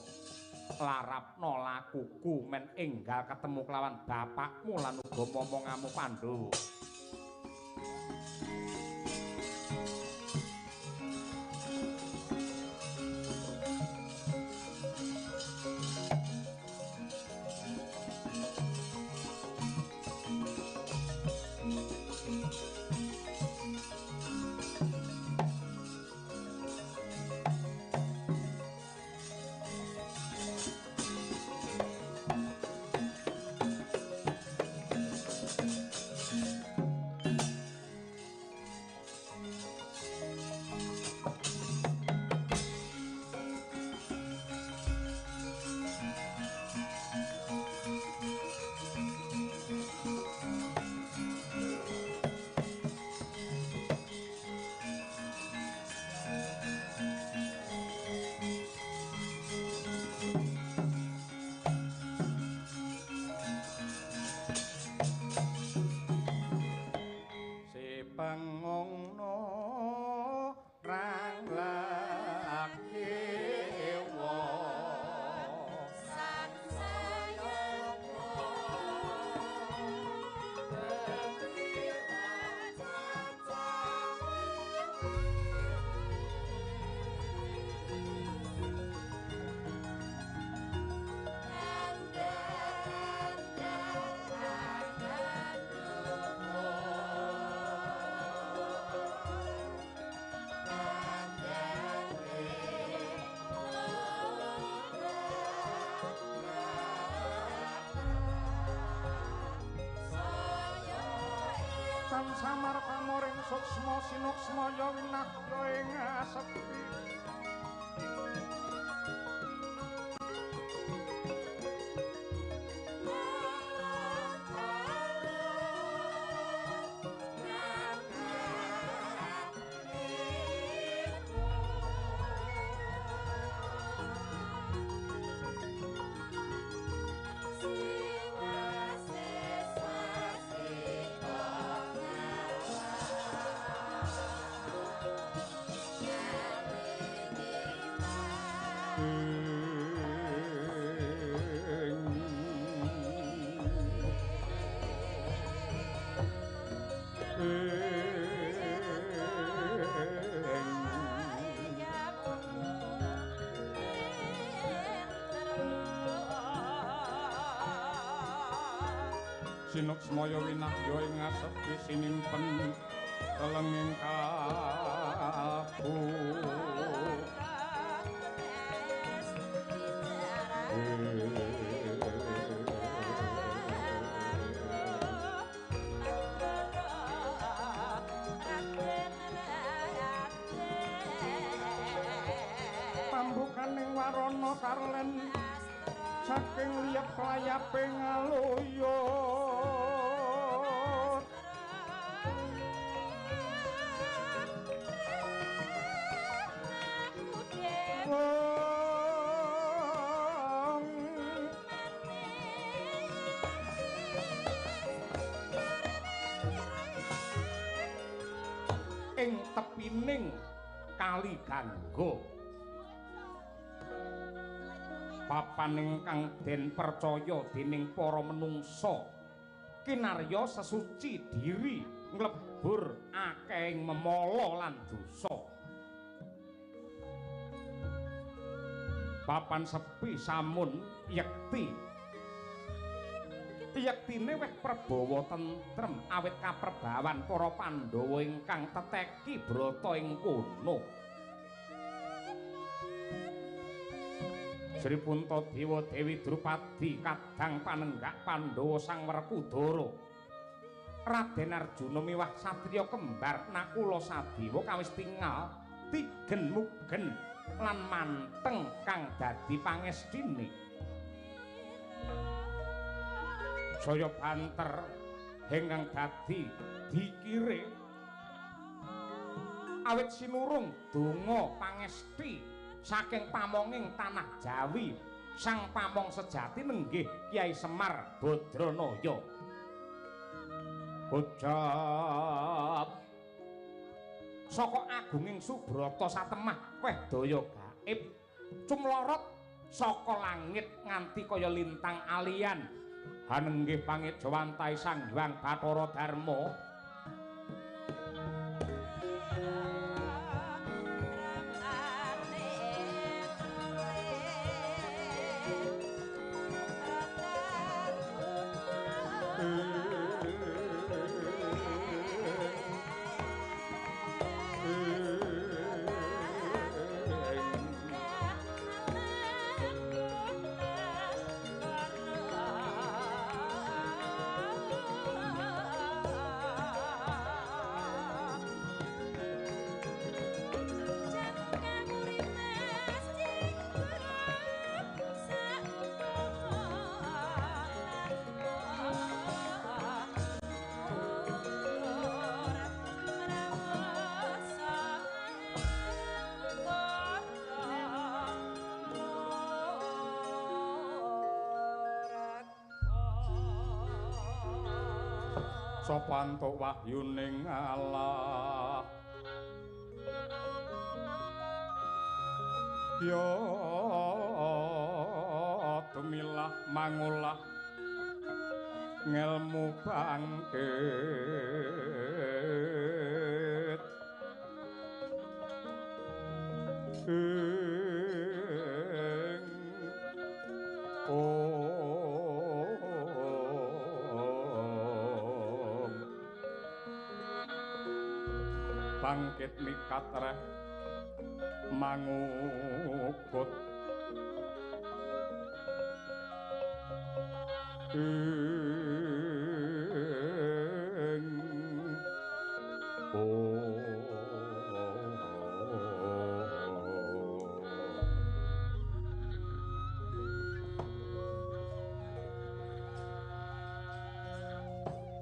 A: Larapna lakuku men enggal ketemu kelawan bapakmu lan uga momongamu Pandhawa.
E: Samar pamoring suksma sinuksma ya winahya ing asepi sinuksmaya winahya ing asepi sinimpen telenging kalbu pambukaning warana karlen saking liyep layaping aluyut ing tepining Kali Gangga papan ingkang den percaya dening para menungsa kinarya sesuci diri nglebur akehing memala lan dosa papan sepi samun yekti yektine weh prabawa tentrem awit kaperbawan para Pandhawa ingkang teteki brata ing kono Sri Puntadewa Dewi Drupadi kadang panenggak Pandhawa Sang Werkudara Raden Arjuna miwah satriya kembar Nakula Sadewa kawis tingal tigen mugen lan manteng kang dadi pangestine saya banter ingkang dadi dikire awit sinurung donga pangesti saking pamonging tanah Jawi sang pamong sejati nenggih Kyai Semar Badranaya ucap saka agunging Subrata satemah weh daya gaib cumlorot saka langit nganti kaya lintang alian hanenggih pangit jawantai Sang Hyang Bathara Darma sapa antuk wahyuning Allah ya tumilah mangulah ngelmu bangkit bangkit mikat reh mangukut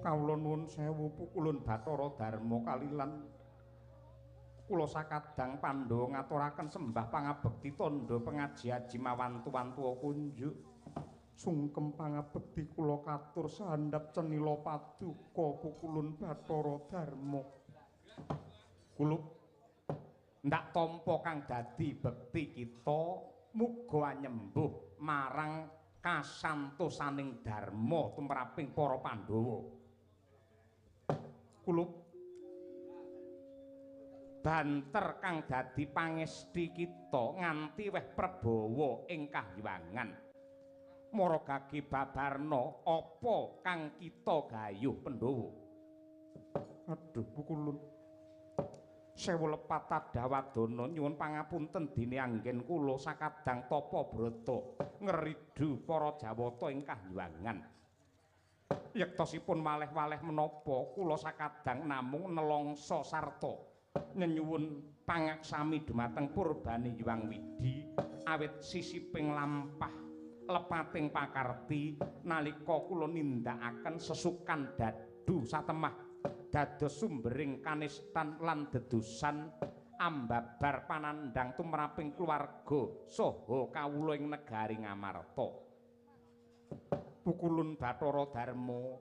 E: kawula nuwun sewu pukulun Bathara Darma kalilan kula sakadang Pandhawa ngaturaken sembah pangabekti tandha pengaji-aji mawantu-wantu kunjuk sungkem pangabekti kula katur sahandap cenila paduka pukulun Bathara Darma kulup ndak tampa kang dadi bekti kita muga nyembuh marang kasantosaning dharma tumraping para Pandhawa kulup banter kang dadi pangesti kita nganti weh prabawa ing kahyangan maragagi babarna apa kang kita gayuh Pandhawa aduh pukulun sewu lepat Dawadana nyuwun pangapunten dene anggen kula sakadang tapa brata ngeridu para Jawata ing kahyangan yektosipun malih-malih menapa kula sakadang namung nelongso sarta nyuwun pangaksami dumateng purbane Hyang Widi awit sisiping lampah lepating pakarti nalika kula nindakaken sesukan dadu satemah dados sumbering kanistan lan dedusan ambabar panandhang tumraping keluarga saha kawula ing negari Ngamarta pukulun Bathara Darma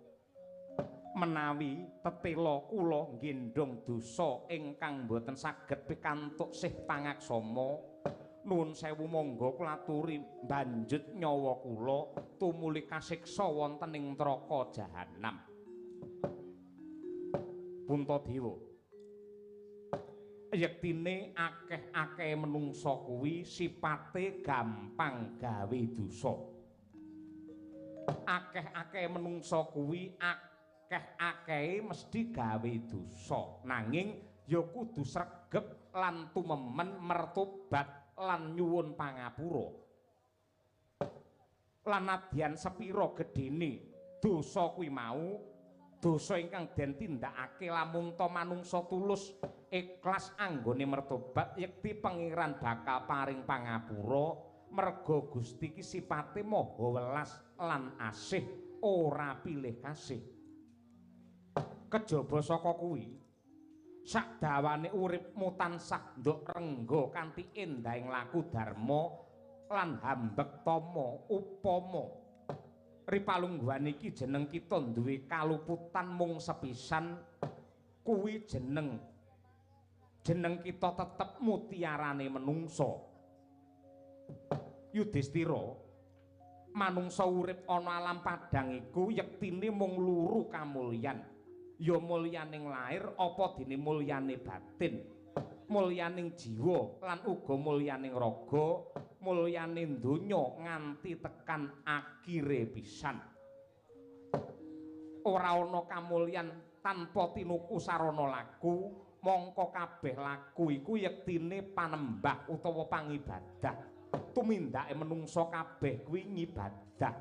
E: menawi tetela kula nggendhong dosa ingkang boten saged pikantuk sih pangaksama nuwun sewu monggo kula aturi banjut nyawa kula tumuli kasiksa wonten ing neraka jahanam Puntadewa yektine akeh-akeh menungsa kuwi sipate gampang gawe dosa akeh-akeh menungsa kuwi akeh-akehe mesti gawe dosa nanging ya kudu sregep lan tumemen mertobat lan nyuwun pangapura lan nadyan sepira gedene dosa kuwi mau dosa ingkang den tindakake lamun ta manungsa tulus ikhlas anggone mertobat yekti pangeran bakal paring pangapura merga Gusti ki sipate maha welas lan asih ora pilih kasih kejaba saka kuwi sakdawane uripmu tansah nduk rengga kanthi endahing laku dharma lan hambektama upama ripalungguhan iki jeneng kita duwe kaluputan mung sepisan kuwi jeneng jeneng kita tetep mutiarane menungso. Yudhistira, manungsa urip ana alam padhang iku yektine mung luru kamulyan. Ya mulyaning lair apa dene mulyane batin, mulyaning jiwa lan uga mulyaning raga, mulyaning donya nganti tekan akhire pisan. Ora ana kamulyan tanpa tinuku sarana laku, mongko kabeh laku iku yektine panembah utawa pangibadah. Tumindake menungsa kabeh kuwi ngibadah.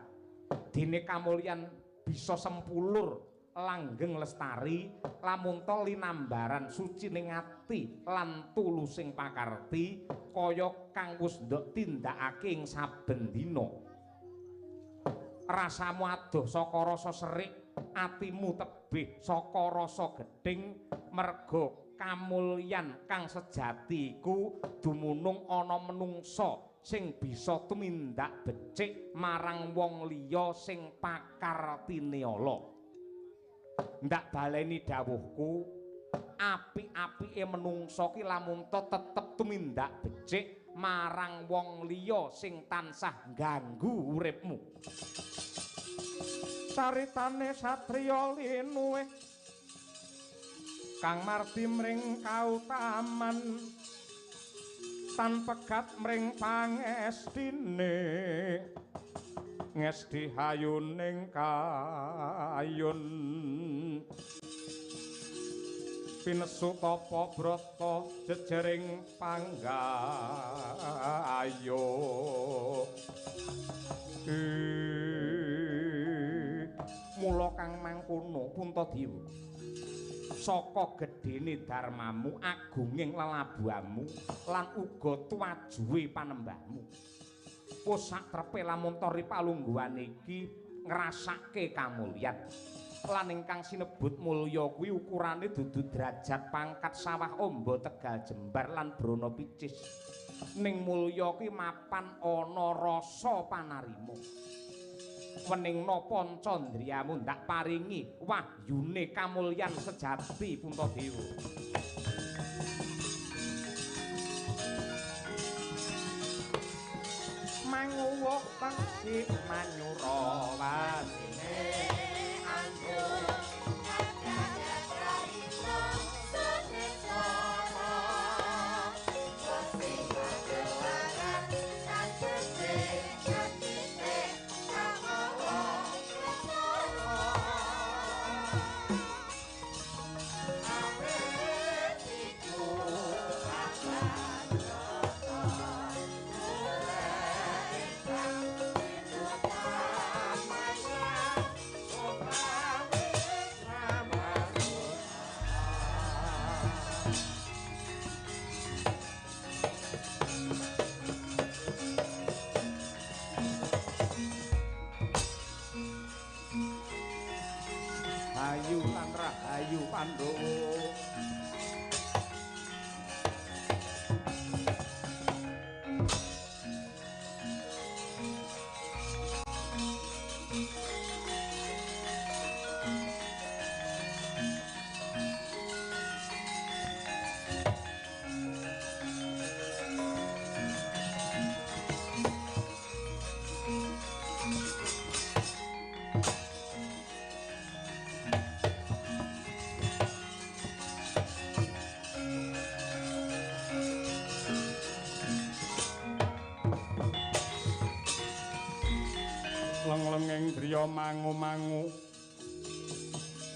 E: Dene kamulyan bisa sempulur langgeng lestari lamun ta linambaran sucining ati lan tulusing pakarti kaya kang wis ndok tindakake ing saben dina. Rasamu adoh saka rasa serik, atimu tebih saka rasa gedhing, merga kamulyan kang sejati iku dumunung ana menungsa sing bisa tumindak becik marang wong liya sing pakartine ala. Ndak baleni dawuhku, apik-apike menungsa ki lamun tetep tumindak becik marang wong liya sing tansah ngganggu uripmu. Caritane satriya linuwih kang mardi mring kautaman tan pegat mring pangestine ngesti hayuning kayun pinesu tapa brata jejering panggayo mula kang mangkono Puntadewa saka gedhene darmamu agunging lelabuhamu lan uga tuwajuhe panembahmu wis saktrepe lamun tori palungguhan iki ngrasake kamulyan lan ingkang sinebut mulya kuwi ukurane dudu derajat pangkat sawah amba tegal jembar lan brana picis ning mulya kuwi mapan ana rasa panarima weningna pancandriyamu ndak paringi wahyune kamulyan sejati Puntadewa. Manguwuk taksih manyura wasine anjur kadang praita sunesara sing kadewaran sajese jatite kawowo kesara awet iku Ayu lan rahayu Pandhawa lenglenging driya mangu-mangu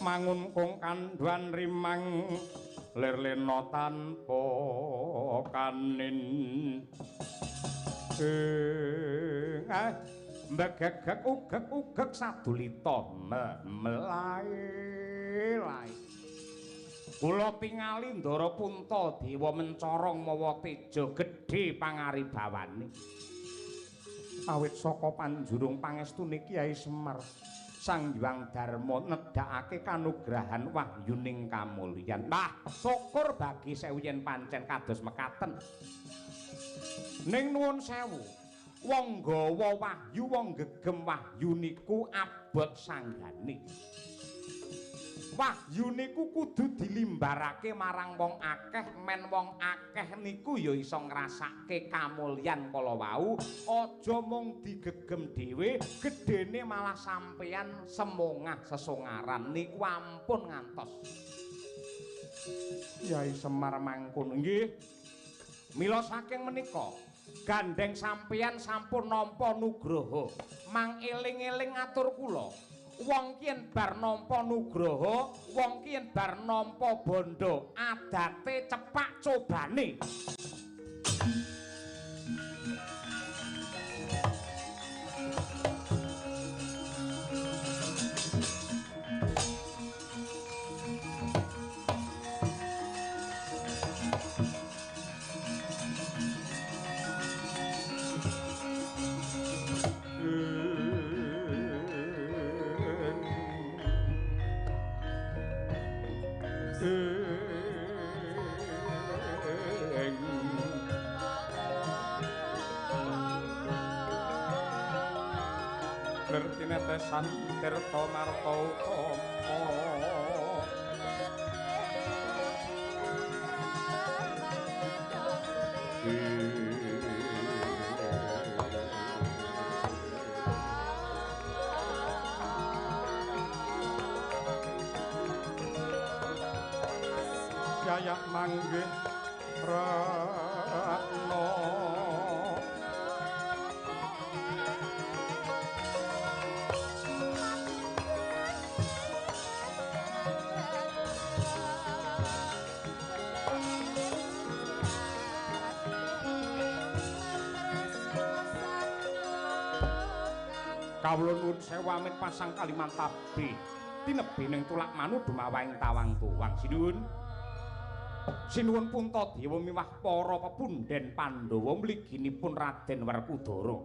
E: mangun kung kandhuan rimang lir-lena tanpa kanin mbegegek ugek-ugek sadulita melai-lai kula tingali Ndara Puntadewa mencorong mawa teja gedhe pangaribawane awit saka panjurung pangestune Kyai Semar Sang Hyang Darma nedhakake kanugrahan wahyuning kamulyan. Mbah, syukur bagi sewu yen pancen kados mekaten. Ning nuwun sewu, wong gawa wahyu, wong gegem wahyu niku abot sanggane. wahyu niku kudu dilimbarake marang wong akeh, men wong akeh niku ya iso ngrasake kamulyan kala wau, aja mung digegem dhewe, gedene malah sampeyan semongah sesongaran niku ampun ngantos. Yai Semar mangkun nggih. Mila saking menika gandeng sampeyan sampun nampa nugraha, mang eling-eling atur kula. Wong ki yen bar nampa nugraha, wong ki yen bar nampa bondo, adate cepak cobane. Ngertine tesan tirta marta utama Yayak manggih Ratna Kawula nuwun sewu amin pasang kaliman tabe tinebi ning tulak manu dumawaing tawang tuwang sinuwun Puntadewa miwah para pepunden Pandhawa mliginipun Raden Werkudara.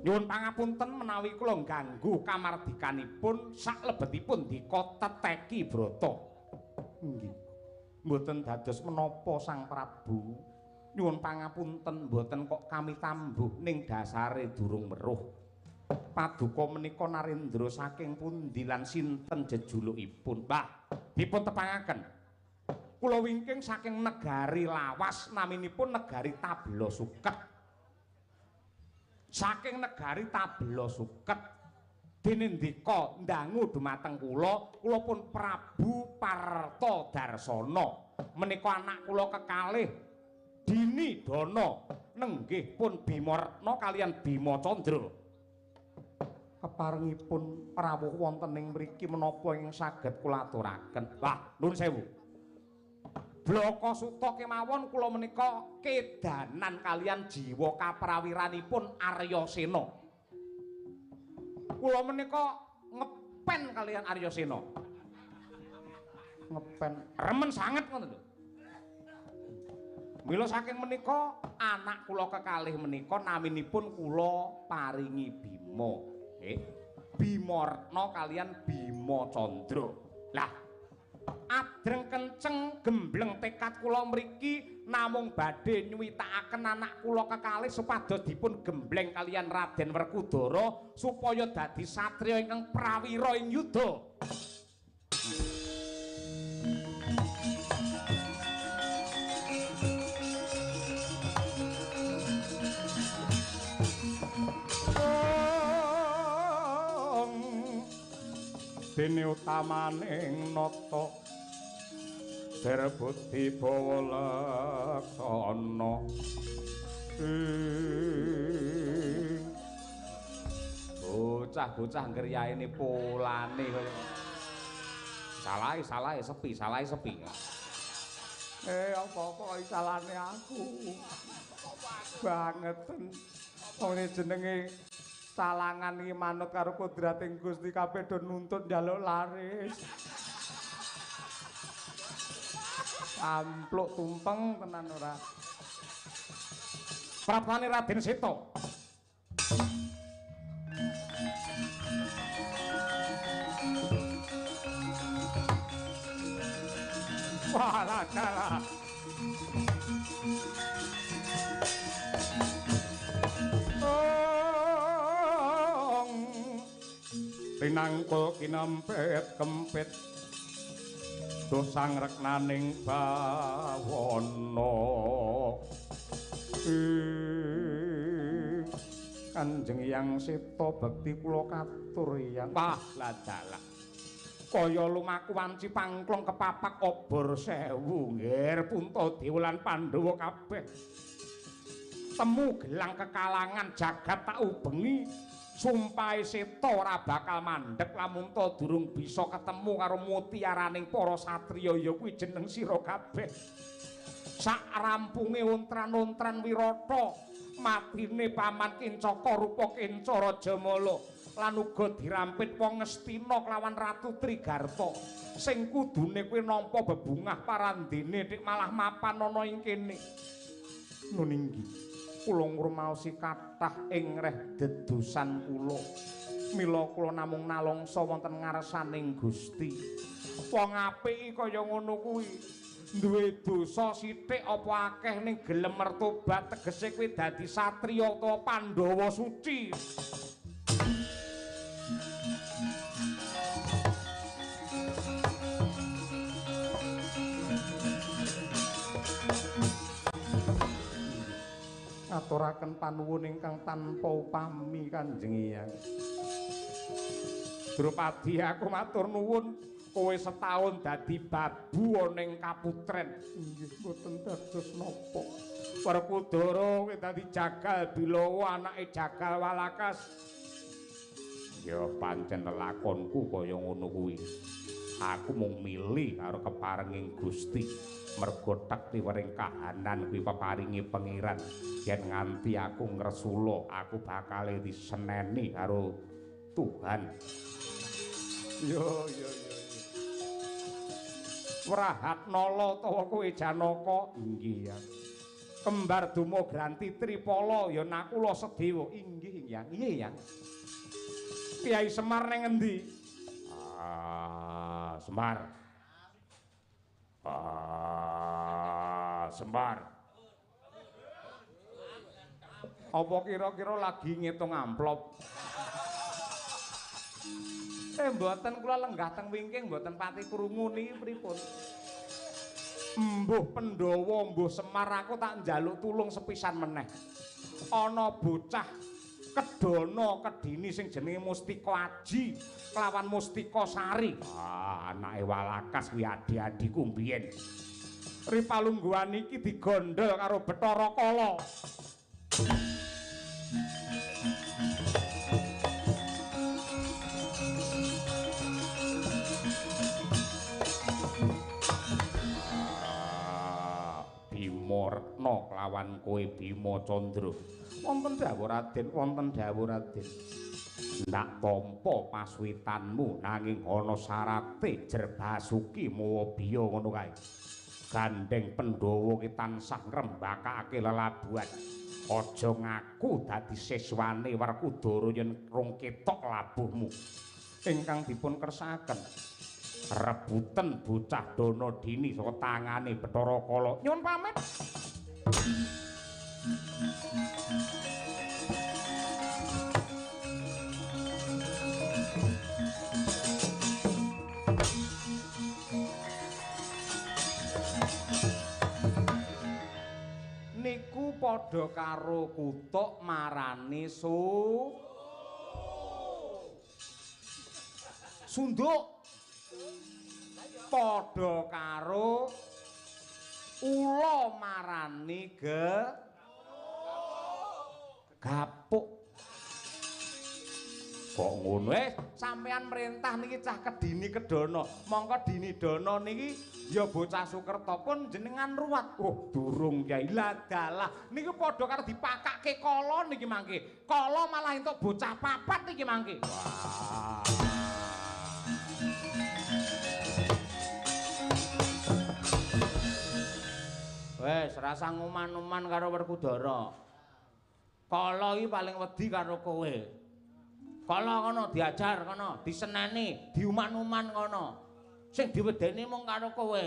E: Nyuwun pangapunten menawi kula ngganggu kamardikanipun saklebetipun dika Teteki Brata. Nggih. Mboten dados menapa Sang Prabu. Nyuwun pangapunten mboten kok kami tambuh ning dasare durung weruh. Paduka menika Narendra saking pundi lan sinten jejulukipun? Mbah, dipun tepangaken. Kula wingking saking negari lawas naminipun negari Tabela Suket. Saking negari Tabela Suket dene ndika ndangu dumateng kula pun Prabu Parta Darsana menika anak kula kekalih Dini Dana nenggih pun Bima Retna kaliyan Bima Candra. Keparengipun rawuh wonten ing mriki menapa ingkang saged kula aturaken? Wah, nuwun sewu. Blaka Suta kemawon kula menika kedanan kaliyan jiwa kaprawiranipun Aryasena. Kula menika ngepen kaliyan Aryasena. Ngepen remen sanget ngoten lho. Mila saking menika anak kula kekalih menika naminipun kula paringi Bima. Bima Retna kaliyan Bima Candra. Lah adreng kenceng gembleng tekad kula mriki namung badhe nyuwitakaken anak kula kekalih supados dipun gembleng kaliyan Raden Werkudara supaya dadi satriya ingkang prawira ing yudha. Dene utamaning nata Derbudi Bawalaksana bocah-bocah ngriyaine polane kaya salahe sepi apa-apa salahane aku bangeten wong jenenge salangan iki manut karo kodrating Gusti kabeh do nuntut njaluk laris. Ampluk tumpeng tenan ora. Prapane Raden Seta. Wah, lah. Pinangkul kinempet kempit dosang reknaning bawana Kanjeng Hyang Seta bekti kula katur Hyang wah ladalah kaya lumaku wanci pangklong kepapak obor sewu nggih Puntadewa lan Pandhawa kabeh temu gelang kekalangan jagat tak ubengi sumpahe Seta ora bakal mandhek lamun ta durung bisa ketemu karo mutiaraning para satriya ya kuwi jeneng sira kabeh sak rampunge ontran-ontran Wirata matine paman Kincaka rupa Kinca Rajamala lan uga dirampit wong Ngastina kelawan Ratu Trigarta sing kudune kowe nampa bebungah parandene nek malah mapan ana ing kene nuninggi kula ngrumaosi kathah ing reh dedosan kula mila kula namung nalongsa wonten ngarsaning Gusti wong apik kaya ngono kuwi duwe dosa sithik apa akeh ning gelem mertobat tegese kowe dadi satriya utawa Pandhawa suci ngaturaken panuwun ingkang tanpa upami Kanjeng Hyang Drupadi aku matur nuwun kowe setahun dadi babu ana ing kaputren inggih mboten dados napa Werkudara kowe dadi jagal Bilawa anake jagal Walakas ya pancen lelakonku kaya ngono kuwi aku mung milih karo keparenging Gusti mergo tekti wering kahanan kuwi peparingi pangeran yen nganti aku ngresula aku bakal diseneni karo Tuhan yo Wrahat Nala utawa kowe Janaka inggih ya kembar Duma Granti Tripala ya Nakula Sedewa inggih Hyang iya Hyang Kyai Semar ning endi Semar Semar apa kira-kira lagi ngitung amplop mboten kula lenggah teng wingking mboten pati krungu niki pripun Mbuh Pandhawa mbuh Semar aku tak njaluk tulung sepisan meneh ana bocah kedana kedini sing jenenge Mustika Aji kelawan Mustika Sari anake Walakas kuwi adi-adiku mbiyen Ripalungguhan iki digondhol karo Bathara Kala Bima kelawan kowe Bima Candra wonten dawuh Raden ndak tampa paswitanmu nanging ana sarate Jerbasuki mawa biya ngono kae gandeng Pandhawa ki tansah ngrembakake lelabuhan aja ngaku dadi siswane Werkudara yen rung ketok labuhmu ingkang dipun kersakaken rebutan bocah Dana Dini saka tangane Bathara Kala nyuwun pamit niku padha karo kutuk marani sunduk padha karo ula marani gapuk kok ngono sampean merintah niki cah kedini kedana mongko dini dana niki ya bocah Sukerta pun jenengan ruwat durung Kyai ladalah niku padha karo dipakake kala niki mangke kala malah entuk bocah papat niki mangke wah wes rasa nguman-uman karo Werkudara kala iki paling wedi karo kowe kala kono diajar kono diseneni diuman-uman kono sing diwedeni mung karo kowe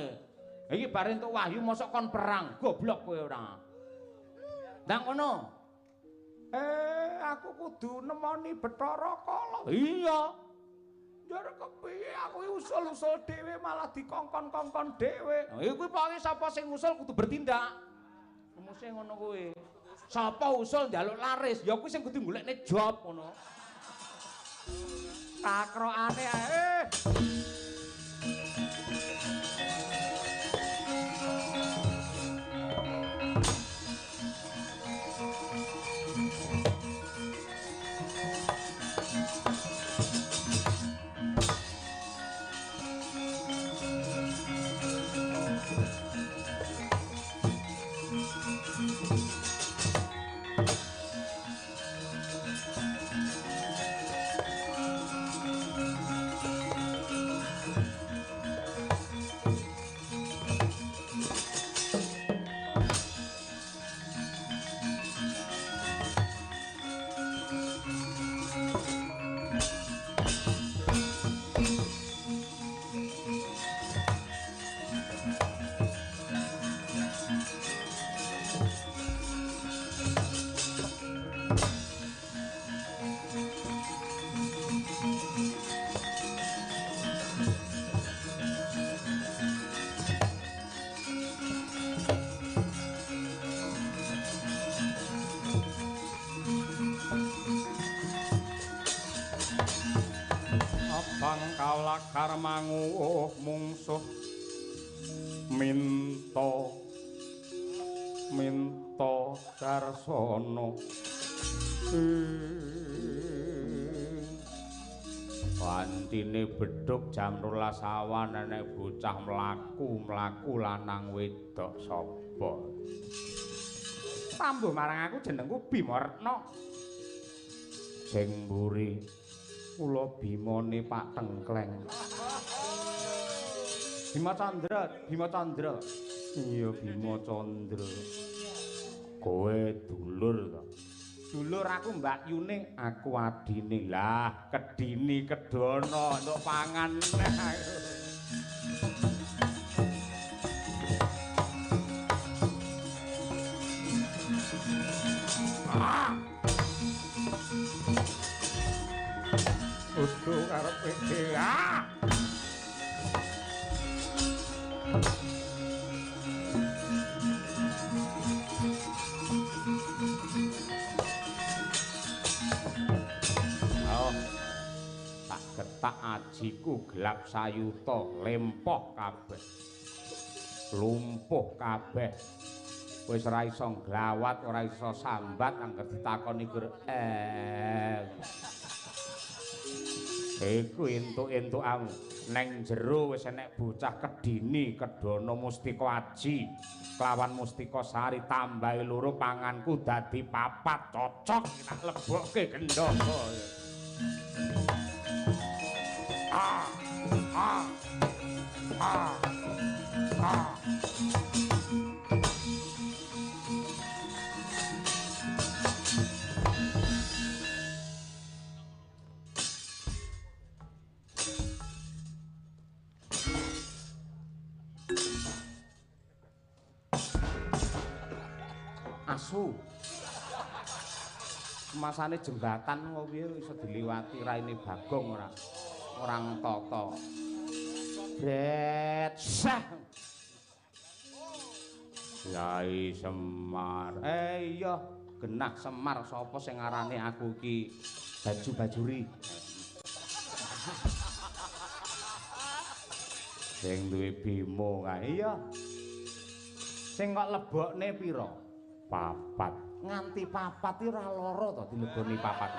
E: iki bare entuk wahyu mosok kon perang goblok kowe ora ndang kono aku kudu nemoni Bathara Kala iya
A: Njur kepiye aku usul-usul dhewe malah dikongkon-kongkon dhewe. Nah, iku pokoke sapa sing usul kudu bertindak. Mesti ngono kuwi. Sapa usul njaluk laris, ya kuwi sing kudu golekne job ngono. Takrokane ae. Lakar manguh mungsuh minta darsana Wantine bedhug jam 12 awan enek bocah mlaku lanang wedok sapa tambuh marang aku jenengku Bima Retna sing mburi kula Bimane Pak Tengkleng. Bima Candra. Iya Bima Candra. Kowe dulur to. Dulur aku Mbak Yuning, aku adine. Lah, kedini kedono untuk pangan. Udu karepe dhewe. Tak getak ajiku gelap sayuta lempoh kabeh. Lumpuh kabeh. Wis ora iso glawat, ora iso sambat angger ditakoni gur Iku entuk-entukamu neng jero wis enek bocah kedini kedono Mustika Aji kelawan Mustika Sari tambahi loro panganku dadi papat cocok tak lebokke gendhoso. Asu. Masane jembatan kok piye iso diliwati raine Bagong ora. Orang tata. Bret sah. Yai Semar. Iya, genah Semar sapa sing ngarani aku iki baju-bajuri. Sing duwe Bimo kae iya. Sing kok lebokne pira? Papat. Nganti papat iki ora lara to dileboni papat.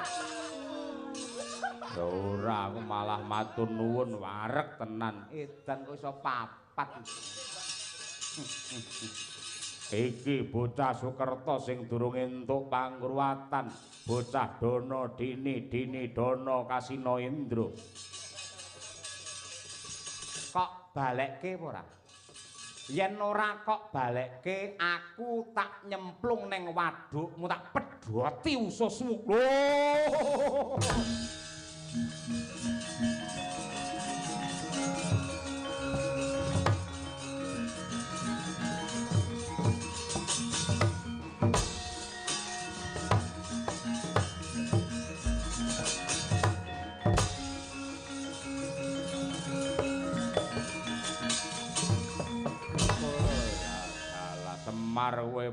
A: Ya ora, aku malah matur nuwun wareg tenan. Edan kok iso papat. Iki bocah Sukerta sing durung entuk pangruwatan, bocah Dana Dini Dana Kasina Indra. Kok balekke ora? Yen ora kok balekke, aku tak nyemplung ning wadukmu tak pedhoti ususmu.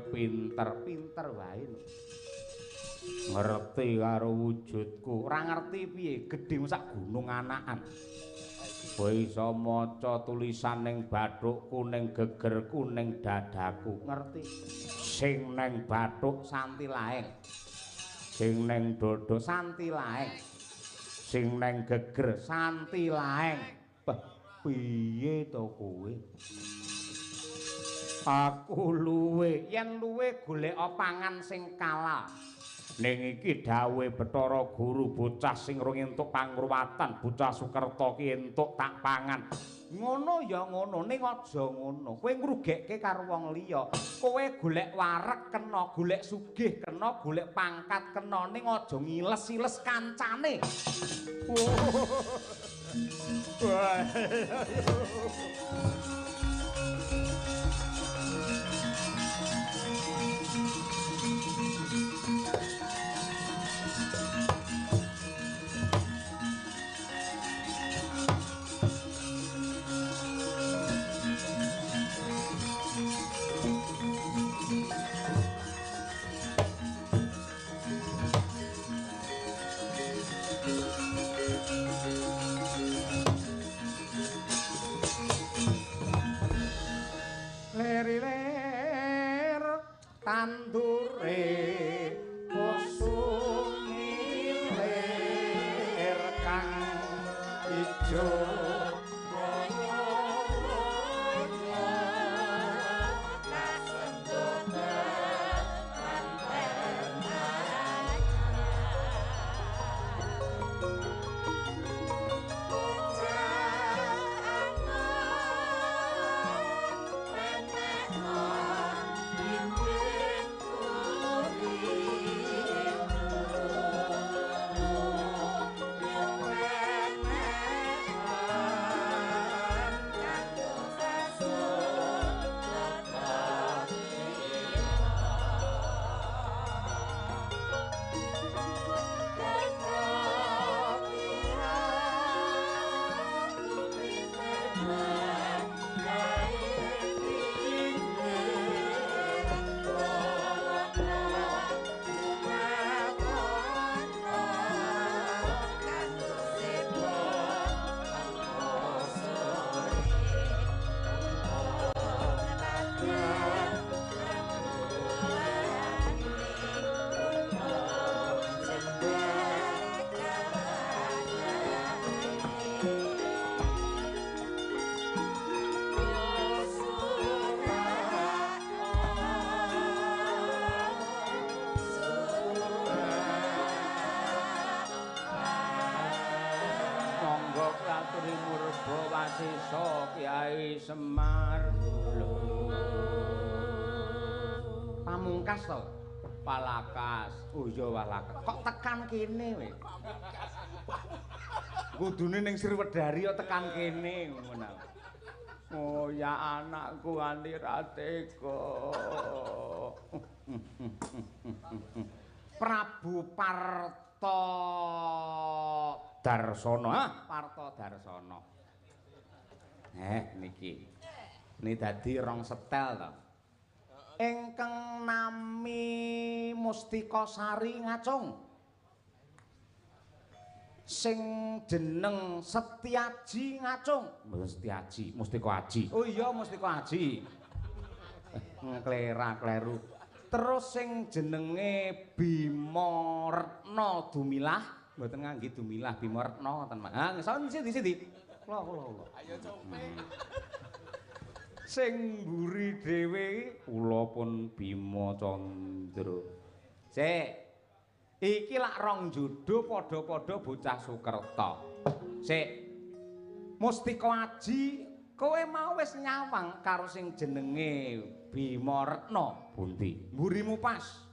E: pinter wae. Ngerti karo wujudku, ora ngerti piye gedhe sak gunung anakan. Kowe iso maca tulisan ning bathukku, ning gegerku, ning dadaku, ngerti? Sing ning bathuk santi laeng. Sing ning dada santi laeng. Sing ning geger santi laeng. Piye to kowe? Aku luwe, yen luwe golek pangan sing kalal. Ning iki dawuhe Bathara Guru bocah sing rung entuk pangruwatan, bocah Sukerta ki entuk tak pangan. Ngono ya ngono, ning aja ngono. Kowe ngrugekke karo wong liya. Kowe golek wareg kena, golek sugih kena, golek pangkat kena, ning aja ngiles-iles kancane. Ler tandure posumi ler kang ijo Sisa Kyai Semar Pamungkas to Palakas. Oh iya Palakas. Kok tekan kene we? Kudune ning Sriwedari kok tekan kene ngono. Oh ya anakku nganti ra tega. Prabu Parto Darsana, Parto Darsana. Niki. Ini dadi rong setel to. Ingkang nami Mustika Sari Ngacung. Sing jeneng Setyaji Ngacung. Mboten Setyaji, Mustika Aji. Oh iya Mustika Aji. Klera kleru. Terus sing jenenge Bima Retna Dumilah, mboten ngangge Dumilah Bima Retna ngoten, Mas. Ha, sindi. Kula. Ayo cope. Sing mburi dhewe kula pun Bima Candra. Sik. Iki lak rong jodho padha-padha bocah Sukerta. Sik. Mustika Aji kowe mau wis nyawang karo sing jenenge Bima Retna, Bunti. Mburimu pas.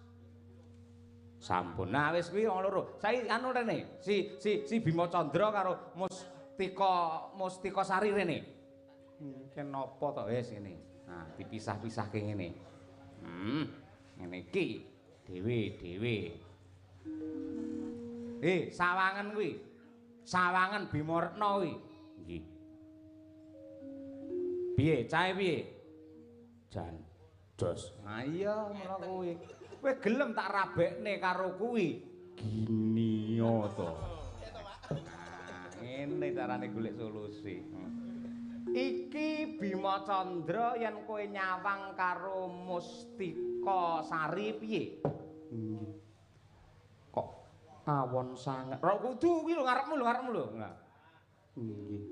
E: Sampun. Nah wis kuwi wong loro. Saiki anu rene, si Bima Candra karo Mustika Sari rene. Kenapa to wis ngene. Nah, dipisah-pisahke ngene. Ngene iki dhewe-dhewe. Sawangan kuwi. Sawangan Bima Retna kuwi. Nggih. Piye, cahe piye? Jan. dos.
A: Nah iya ngono kuwi. Kowe gelem tak rabekne karo kuwi. Gini to. Nah, ngene carane golek solusi. Iki Bima Candra yen kowe nyawang karo Mustika Sari piye? Kok awon sanget. Ora kudu kuwi lho ngarepmu lho. Nggih.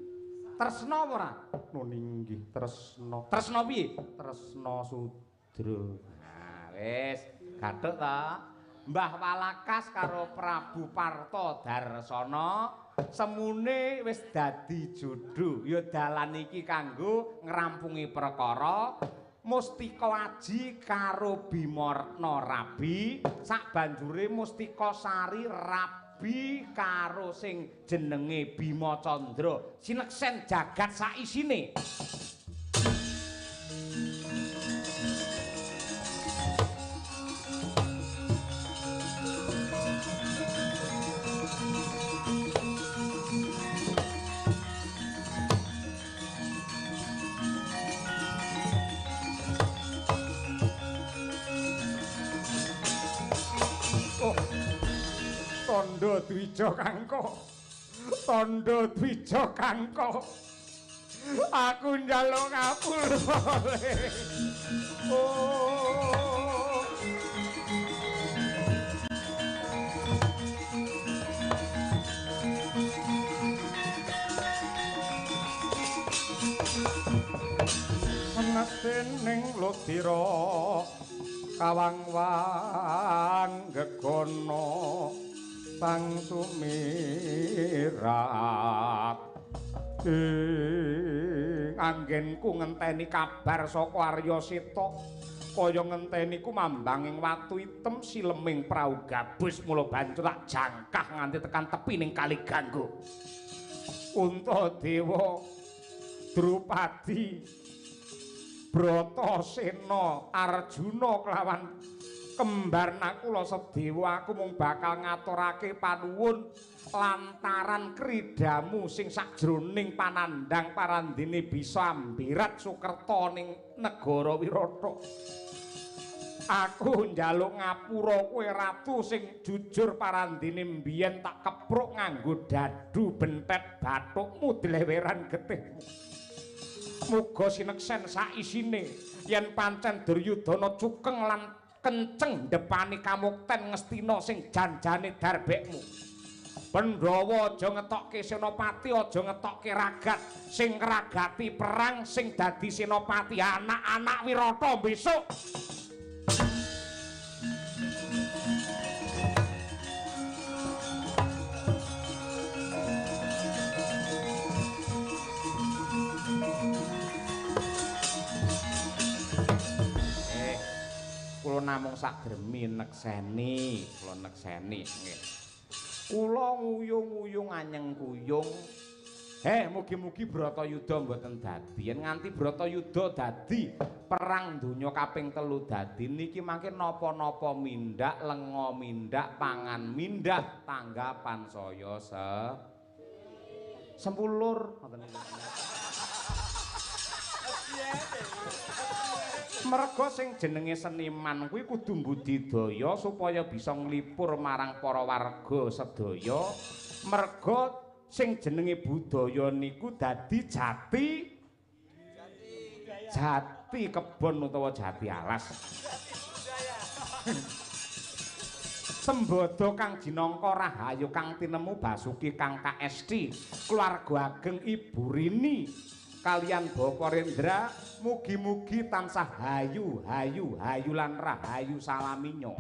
A: Tresna apa ora? Nggih, tresna. Tresna piye? Tresna Sudra. Nah, wis gathuk ta. Mbah Walakas karo Prabu Parto Darsana semune wis dadi jodho. Ya dalan iki kanggo ngrampungi perkara Mustika Aji karo Bimarna rabi, sak banjure Mustika Sari rabi karo sing jenenge Bima Candra, sineksen jagat sak isine. Tandha Dwija Kangka. Tandha Dwija Kangka. Aku njaluk ngapura. Oh. Menatening Lodira kawang-wang gegono Sang Sumirat anggenku ngenteni kabar saka Arya Seta kaya ngenteni ku mambanging watu item sileming prau gabus mula banjur tak jangkah nganti tekan tepining Kali Ganggo. Untadewa Drupadi Bratasena Arjuna kelawan kembar Nakula Sedewa aku mung bakal ngaturake panuwun lantaran kridamu sing sajroning panandhang parandene bisa ambirat Sukerta ning negara Wirata. Aku njaluk ngapura kowe ratu sing jujur parandene mbiyen tak kepruk nganggo dadu bentet bathukmu dleweran getihmu. Muga sineksen sak isine yen pancen Duryudana cukeng lan kenceng depani kamukten Ngastina sing janjane darbekmu. Pandhawa aja ngetokke senopati, aja ngetokke ragat sing ngragati perang sing dadi senopati anak-anak Wirata besok. Kula namung sakgremi nekseni, kula nekseni nggih. Kula nguyung-nguyung anyeng kuyung. Mugi-mugi Bratayuda mboten dadi. Yen nganti Bratayuda dadi perang donya kaping 3 dadi niki mangke napa-napa mindhak, lenga mindhak, pangan mindhak, tanggapan saya sempulur ngoten niku. Merga sing jenenge seniman kuwi kudu mbudidaya supaya bisa nglipur marang para warga sedaya. Merga sing jenenge budaya niku dadi jati kebon utawa jati alas. Sembada kang jinangka rahayu kang tinemu Basuki kang KSD, keluarga ageng Ibu Rini kalian Bapak Rendra mugi-mugi tansah hayu lan rahayu salaminyo.